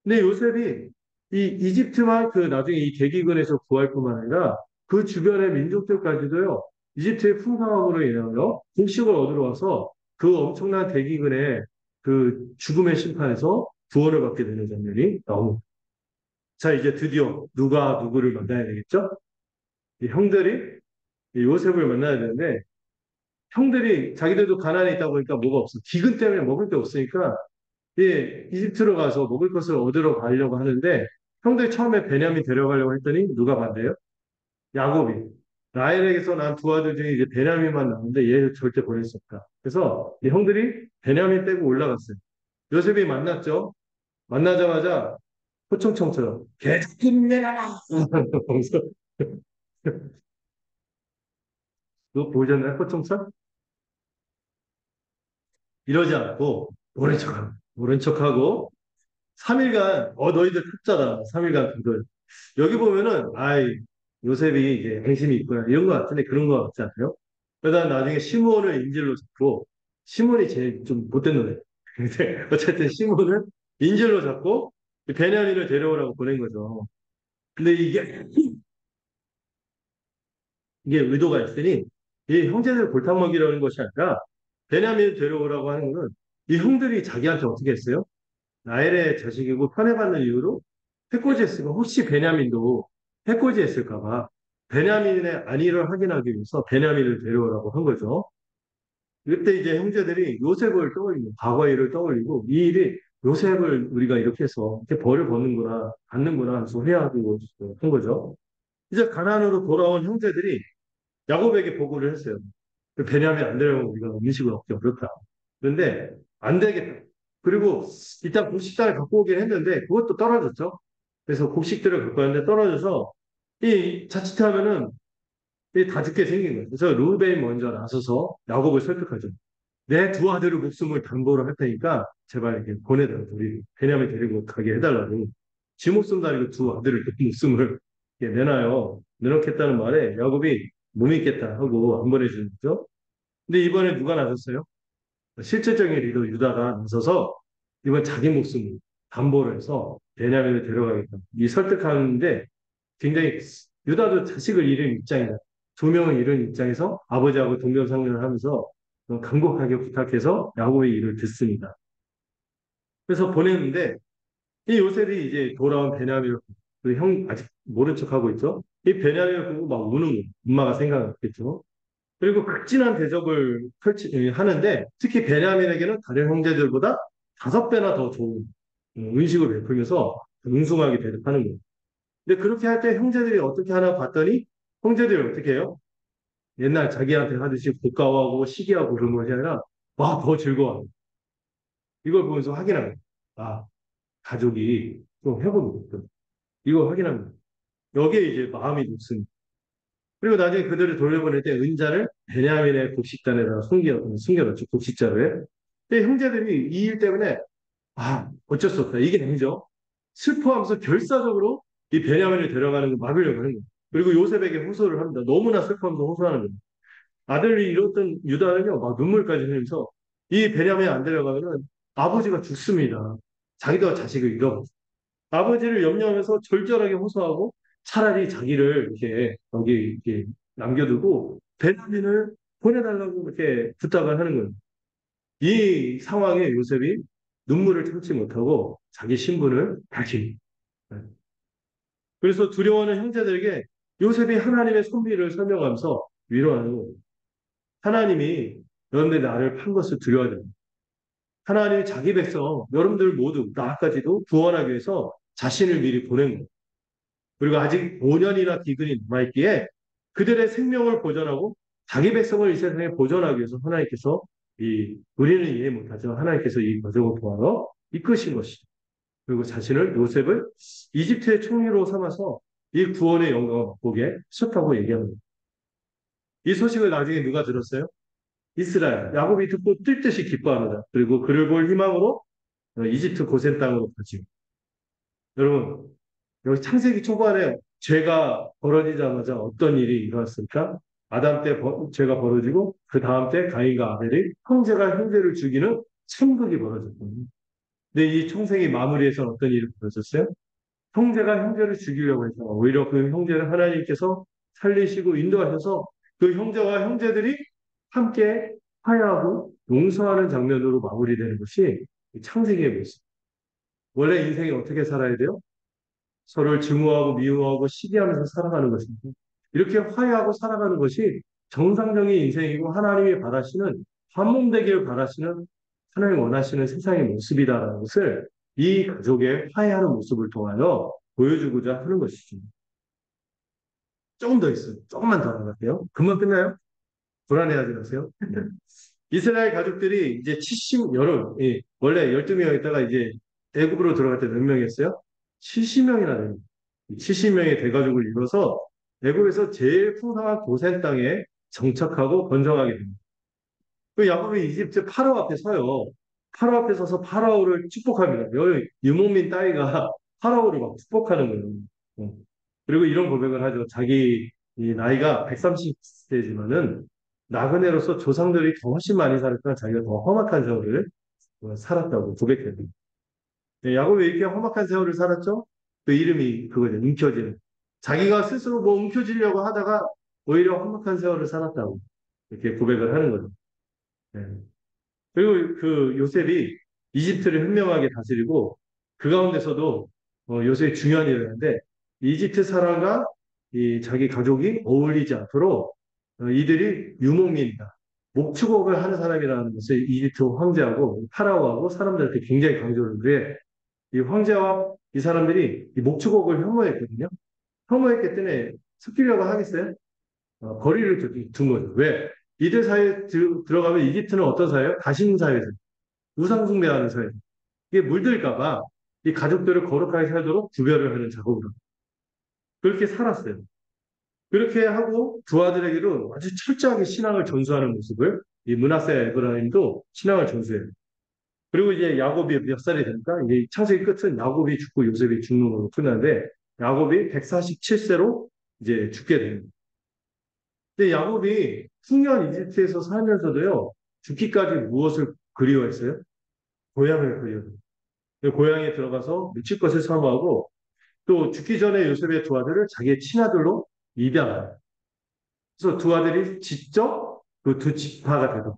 근데 요셉이 이 이집트만 그 나중에 이 대기근에서 구할 뿐만 아니라 그 주변의 민족들까지도요, 이집트의 풍성함으로 인하여 곡식을 얻으러 와서 그 엄청난 대기근의 그 죽음의 심판에서 구원을 받게 되는 장면이 나옵니다. 자, 이제 드디어 누가 누구를 만나야 되겠죠? 이 형들이 이 요셉을 만나야 되는데 형들이 자기들도 가난에 있다 보니까 뭐가 없어. 기근 때문에 먹을 게 없으니까 예, 이집트로 가서 먹을 것을 얻으러 가려고 하는데 형들이 처음에 베냐민 데려가려고 했더니 누가 반대요? 야곱이. 라헬에게서 난 두 아들 중에 이제 베냐민만 나오는데 얘 절대 보낼 수 없다. 그래서 이 형들이 베냐민 빼고 올라갔어요. 요셉이 만났죠. 만나자마자 포청청처럼 개새끼 내놔라. 그거 보셨나요? 포청청? 이러지 않고 모른 척하고 3일간 너희들 탔잖아. 3일간 그걸. 여기 보면은 아이 요셉이 이제 앙심이 있구나 이런 거 같은데 그런 거 같지 않아요? 그러다 나중에 시몬을 인질로 잡고 시몬이 제일 좀 못된 놈이에요. 근데 어쨌든 시몬을 인질로 잡고 베냐민을 데려오라고 보낸 거죠. 근데 이게 의도가 있으니 이 형제들 골탕 먹이라는 것이 아니라 베냐민을 데려오라고 하는 거는 이 형들이 자기한테 어떻게 했어요? 나엘의 자식이고 편애받는 이유로 해코지했으면 혹시 베냐민도 해코지했을까 봐 베냐민의 안위를 확인하기 위해서 베냐민을 데려오라고 한 거죠. 그때 이제 형제들이 요셉을 떠올리고 과거 일을 떠올리고 이 일이 요셉을 우리가 이렇게 해서 이렇게 벌을 받는구나 받는구나 해서 회하고 한 거죠. 이제 가나안으로 돌아온 형제들이 야곱에게 보고를 했어요. 베냐민 안 되려면 우리가 음식을 얻기 어렵다. 그런데 안 되겠다. 그리고 일단 곡식단을 갖고 오긴 했는데 그것도 떨어졌죠. 그래서 곡식들을 갖고 왔는데 떨어져서 이 자칫하면은 이다 죽게 생긴 거예요. 그래서 루벤이 먼저 나서서 야곱을 설득하죠. 내 두 아들의 목숨을 담보로 할 테니까 제발 이렇게 보내달라고 우리 베냐민 데리고 가게 해달라고 지 목숨도 아니고 두 아들의 목숨을 이렇게 내놔요. 내놓겠다는 말에 야곱이 못 믿겠다 하고 안 보내주는 거죠. 근데 이번에 누가 나섰어요? 실질적인 리더 유다가 나서서 이번 자기 목숨을 담보로 해서 베냐민을 데려가겠다. 이 설득하는데 굉장히 유다도 자식을 잃은 입장이다. 두 명을 잃은 입장에서 아버지하고 동병상련을 하면서 간곡하게 부탁해서 야곱의 일을 듣습니다. 그래서 보냈는데 이 요셉이 이제 돌아온 베냐민을 그 형 아직 모른 척하고 있죠. 이 베냐민을 보고 막 우는 거예요. 엄마가 생각했겠죠. 그리고 극진한 대접을 하는데 특히 베냐민에게는 다른 형제들보다 5배나 더 좋은 음식을 베풀면서 웅숭하게 대접하는 거예요. 근데 그렇게 할 때 형제들이 어떻게 하나 봤더니 형제들이 어떻게 해요? 옛날 자기한테 하듯이 고가워하고 시기하고 그런 것이 아니라 와, 더 즐거워. 이걸 보면서 확인합니다. 아, 가족이 좀 회복이 됐다. 이걸 합니다. 여기에 이제 마음이 높습니다. 그리고 나중에 그들을 돌려보낼 때 은자를 베냐민의 곡식단에다가 숨겨놨죠. 곡식자루에. 근데 형제들이 이 일 때문에 어쩔 수 없다. 이게 아니죠. 슬퍼하면서 결사적으로 이 베냐민을 데려가는 걸 막으려고 하는 거예요. 그리고 요셉에게 호소를 합니다. 너무나 슬퍼하면서 호소하는 거예요. 아들이 잃었던 유다는요, 막 눈물까지 흘리면서 이 베냐민이 안 데려가면은 아버지가 죽습니다. 자기도 자식을 잃어버렸어요. 아버지를 염려하면서 절절하게 호소하고 차라리 자기를 이렇게 여기 이렇게 남겨두고 베냐민을 보내달라고 이렇게 부탁을 하는 거예요. 이 상황에 요셉이 눈물을 참지 못하고 자기 신분을 밝힙니다. 그래서 두려워하는 형제들에게 요셉이 하나님의 섭리를 설명하면서 위로하는 거예요. 하나님이 여러분들이 나를 판 것을 두려워야 됩니다. 하나님이 자기 백성, 여러분들 모두, 나까지도 구원하기 위해서 자신을 미리 보낸 거예요. 그리고 아직 5년이나 기근이 남아있기에 그들의 생명을 보존하고 자기 백성을 이 세상에 보존하기 위해서 하나님께서 우리는 이해 못하죠. 하나님께서 이 과정을 통하여 이끄신 것이죠. 그리고 자신을 요셉을 이집트의 총리로 삼아서 이 구원의 영광을 맛보게 하셨다고 얘기합니다. 이 소식을 나중에 누가 들었어요? 이스라엘. 야곱이 듣고 뜰 듯이 기뻐합니다. 그리고 그를 볼 희망으로 이집트 고센 땅으로 가죠. 여러분, 여기 창세기 초반에 죄가 벌어지자마자 어떤 일이 일어났습니까? 아담 때 죄가 벌어지고 그 다음 때 가인과 아벨이 형제가 형제를 죽이는 천극이 벌어졌거든요. 근데 이 총생이 마무리에서 어떤 일이 벌어졌어요? 형제가 형제를 죽이려고 해서 오히려 그 형제를 하나님께서 살리시고 인도하셔서 그 형제와 형제들이 함께 화해하고 용서하는 장면으로 마무리되는 것이 창세기의 모습. 원래 인생이 어떻게 살아야 돼요? 서로를 증오하고 미워하고 시기하면서 살아가는 것입니다. 이렇게 화해하고 살아가는 것이 정상적인 인생이고 하나님이 바라시는 한몸되기를 바라시는 하나님 원하시는 세상의 모습이다라는 것을 이 가족의 화해하는 모습을 통하여 보여주고자 하는 것이죠. 조금 더 있어요. 조금만 더 나갈게요. 금방 끝나요? 불안해하지 마세요. 이스라엘 가족들이 이제 원래 12명 있다가 이제 애굽으로 들어갈 때 몇 명이었어요? 70명이나 됩니다. 70명의 대가족을 이뤄서 애굽에서 제일 풍성한 고센 땅에 정착하고 건성하게 됩니다. 그 야곱이 이집트 파라오 앞에 서요. 파라오 앞에 서서 파라오를 축복합니다. 여기 유목민 따위가 파라오를 막 축복하는 거예요. 어. 그리고 이런 고백을 하죠. 자기 이 나이가 130세지만은 나그네로서 조상들이 더 훨씬 많이 살았지만 자기가 더 험악한 세월을 살았다고 고백해요. 네, 야곱이 이렇게 험악한 세월을 살았죠? 그 이름이 그거죠. 움켜쥐는. 자기가 스스로 뭐 움켜쥐려고 하다가 오히려 험악한 세월을 살았다고 이렇게 고백을 하는 거죠. 네. 그리고 그 요셉이 이집트를 현명하게 다스리고 그 가운데서도 요셉이 중요한 일을 하는데 이집트 사람과 이 자기 가족이 어울리지 않도록 이들이 유목민이다. 목축업을 하는 사람이라는 것을 이집트 황제하고 파라오하고 사람들한테 굉장히 강조를 해. 이 황제와 이 사람들이 이 목축업을 혐오했거든요. 혐오했기 때문에 섞이려고 하겠어요? 거리를 둔 거죠. 왜? 이들 사이에 들어가면 이집트는 어떤 사회예요? 가신 사회죠. 우상숭배하는 사회. 이게 물들까봐 이 가족들을 거룩하게 살도록 구별을 하는 작업으로. 그렇게 살았어요. 그렇게 하고 두 아들에게도 아주 철저하게 신앙을 전수하는 모습을 이 므낫세 에브라임도 신앙을 전수해요. 그리고 이제 야곱이 몇 살이 되니까 이제 창세기 끝은 야곱이 죽고 요셉이 죽는 걸로 끝나는데 야곱이 147세로 이제 죽게 됩니다. 근데 야곱이 풍년 이집트에서 살면서도요, 죽기까지 무엇을 그리워했어요? 고향을 그리워해요. 고향에 들어가서 묻힐 것을 사모하고 또 죽기 전에 요셉의 두 아들을 자기의 친아들로 입양해요. 그래서 두 아들이 직접 그 두 지파가 되도록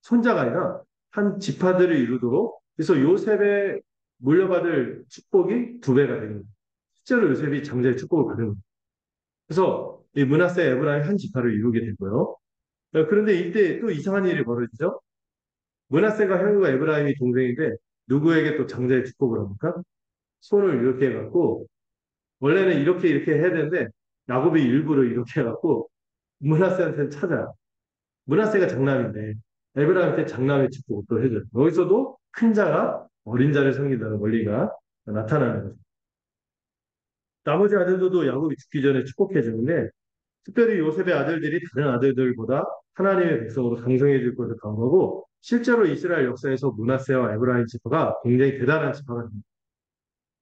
손자가 아니라 한 지파들을 이루도록 그래서 요셉의 물려받을 축복이 두 배가 되는 거예요. 실제로 요셉이 장자의 축복을 받은 거예요. 그래서 이 므낫세 에브라임 한 지파를 이루게 되고요. 그런데 이때 또 이상한 일이 벌어지죠. 므낫세가 형과 에브라임이 동생인데 누구에게 또 장자의 축복을 합니까? 손을 이렇게 해갖고 원래는 이렇게 해야 되는데 야곱이 일부러 이렇게 해갖고 므낫세한테는 찾아요. 므낫세가 장남인데 에브라임한테 장남의 축복을 또 해줘요. 여기서도 큰 자가 어린 자를 섬긴다는 원리가 나타나는 거죠. 나머지 아들들도 야곱이 죽기 전에 축복해 주는데 특별히 요셉의 아들들이 다른 아들들보다 하나님의 백성으로 강성해질 것을 강구하고 실제로 이스라엘 역사에서 므낫세와 에브라임 지파가 굉장히 대단한 지파가 됩니다.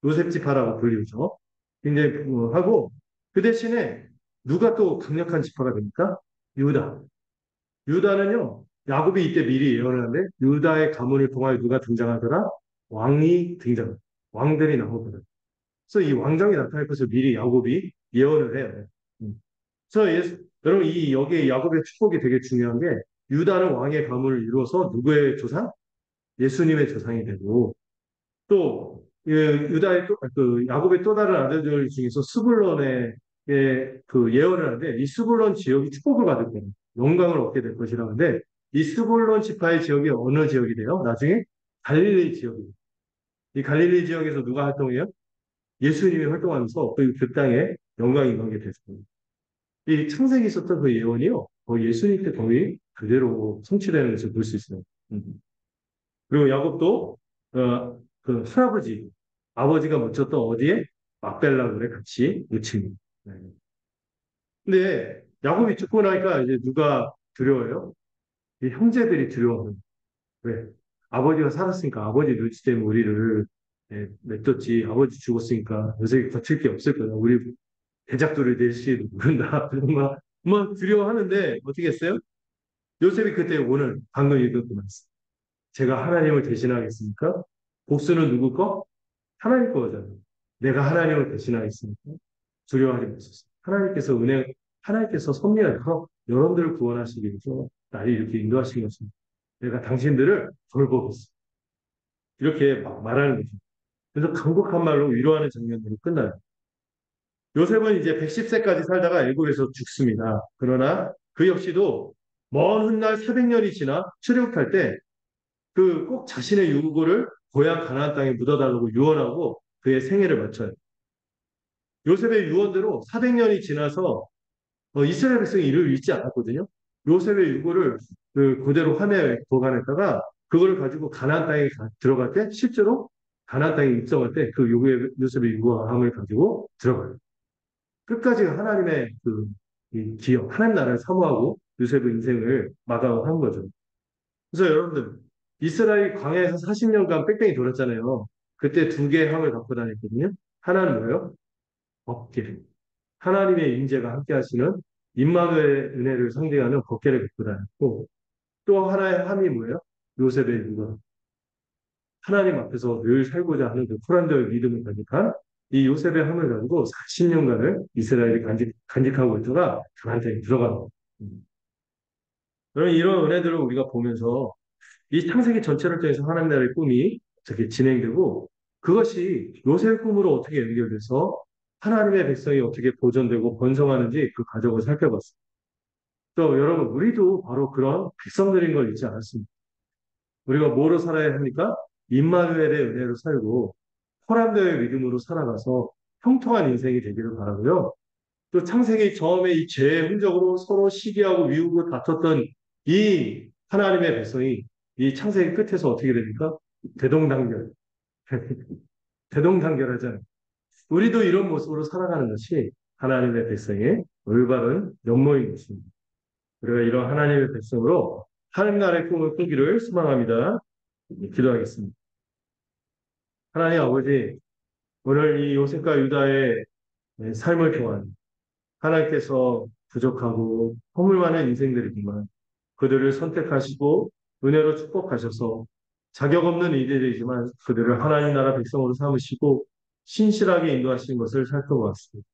요셉 지파라고 불리죠. 굉장히 하고 그 대신에 누가 또 강력한 지파가 됩니까? 유다. 유다는요. 야곱이 이때 미리 예언을 하는데 유다의 가문을 통하여 누가 등장하더라? 왕이 등장. 왕들이 나오거든. 그래서 이 왕정이 나타날 것을 미리 야곱이 예언을 해요. 그래서 여러분 이 여기에 야곱의 축복이 되게 중요한 게 유다는 왕의 가문을 이루어서 누구의 조상? 예수님의 조상이 되고 또 유다의 그 야곱의 또 다른 아들들 중에서 스불론의 그 예언을 하는데 이 스불론 지역이 축복을 받을 거예요. 영광을 얻게 될 것이라고 하는데 이 스불론 지파의 지역이 어느 지역이 돼요? 나중에 갈릴리 지역이에요. 이 갈릴리 지역에서 누가 활동해요? 예수님이 활동하면서 그 땅에 영광이 임하게 됐습니다. 이 창세기 있었던 그 예언이요. 예수님 때 거의 그대로 성취되는 것을 볼 수 있어요. 음. 그리고 야곱도 그 할아버지, 아버지가 묻혔던 어디에? 막벨라굴에 같이 묻힙니다. 네. 근데 야곱이 죽고 나니까 이제 누가 두려워요? 이 형제들이 두려워하는. 왜? 아버지가 살았으니까 아버지 눈치 때문에 우리를 맺었지. 아버지 죽었으니까 요새 거칠 게 없을 거야. 우리 대작도를 낼지도 모른다. 그런 막 두려워하는데 어떻게 했어요? 요셉이 그때 오늘 방금 읽었던 말씀. 제가 하나님을 대신하겠습니까? 복수는 누구 거? 하나님 거잖아요. 내가 하나님을 대신하겠습니까? 두려워하지 마소서. 하나님께서 섭리하여서 여러분들을 구원하시기 위해서 나를 이렇게 인도하신 것입니다. 내가 당신들을 돌보겠습니다. 이렇게 막 말하는 거죠. 그래서 강력한 말로 위로하는 장면으로 끝나요. 요셉은 이제 110세까지 살다가 애굽에서 죽습니다. 그러나 그 역시도 먼 훗날 400년이 지나 출애굽할 때 그 꼭 자신의 유고를 고향 가나안 땅에 묻어달라고 유언하고 그의 생애를 마쳐요. 요셉의 유언대로 400년이 지나서 이스라엘 백성이 이를 잊지 않았거든요. 요셉의 유고를 그대로 화면에 보관했다가 그걸 가지고 가나안 땅에 들어갈 때 실제로 가나안 땅에 입성할 때 그 요셉의 유고함을 가지고 들어가요. 끝까지 하나님의 이 기억, 하나님 나라를 사모하고 요셉의 인생을 마감한 거죠. 그래서 여러분들 이스라엘이 광야에서 40년간 뺑뺑이 돌았잖아요. 그때 두 개의 함을 갖고 다녔거든요. 하나는 뭐예요? 법계. 하나님의 임재가 함께 하시는 임마누엘의 은혜를 상징하는 법계를 갖고 다녔고 또 하나의 함이 뭐예요? 요셉의 유다. 하나님 앞에서 늘 살고자 하는 그 포란도의 믿음을 가득한 이 요셉의 함을 가지고 40년간을 이스라엘이 간직하고 있다가 가나안 땅에 들어가는 거예요. 여러분 이런 은혜들을 우리가 보면서 이 창세기 전체를 통해서 하나님 나라의 꿈이 어떻게 진행되고 그것이 요셉 꿈으로 어떻게 연결돼서 하나님의 백성이 어떻게 보존되고 번성하는지 그 과정을 살펴봤습니다. 또 여러분 우리도 바로 그런 백성들인 걸 잊지 않았습니다. 우리가 뭐로 살아야 합니까? 임마누엘의 은혜로 살고 호람되의 믿음으로 살아가서 형통한 인생이 되기를 바라고요. 또 창세기 처음에 이 죄의 흔적으로 서로 시기하고 미우고 다퉜던 이 하나님의 백성이 이 창세기 끝에서 어떻게 됩니까? 대동단결. 대동단결하잖아요. 우리도 이런 모습으로 살아가는 것이 하나님의 백성의 올바른 면모인 것입니다. 우리가 이런 하나님의 백성으로 하나님 나라의 꿈을 꾸기를 소망합니다. 기도하겠습니다. 하나님 아버지, 오늘 이 요셉과 유다의 삶을 통한 하나님께서 부족하고 허물 많은 인생들이지만 그들을 선택하시고 은혜로 축복하셔서 자격 없는 이들이지만 그들을 하나님 나라 백성으로 삼으시고 신실하게 인도하신 것을 살펴보았습니다.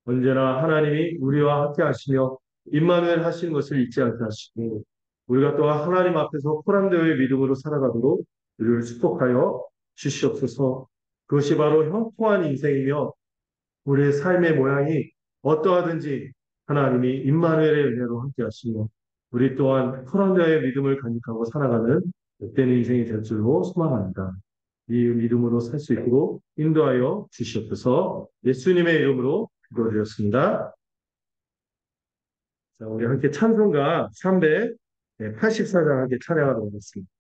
언제나 하나님이 우리와 함께 하시며 임마누엘 하시는 것을 잊지 않게 하시고 우리가 또한 하나님 앞에서 호람되어의 믿음으로 살아가도록 우리를 축복하여 주시옵소서. 그것이 바로 형통한 인생이며 우리의 삶의 모양이 어떠하든지 하나님이 임마누엘의 은혜로 함께 하시며 우리 또한 호람되어의 믿음을 간직하고 살아가는 복된 인생이 될 줄로 소망합니다. 이 믿음으로 살 수 있도록 인도하여 주시옵소서. 예수님의 이름으로 기도드렸습니다. 자, 우리 함께 찬송가 384장 함께 찬양하도록 하겠습니다.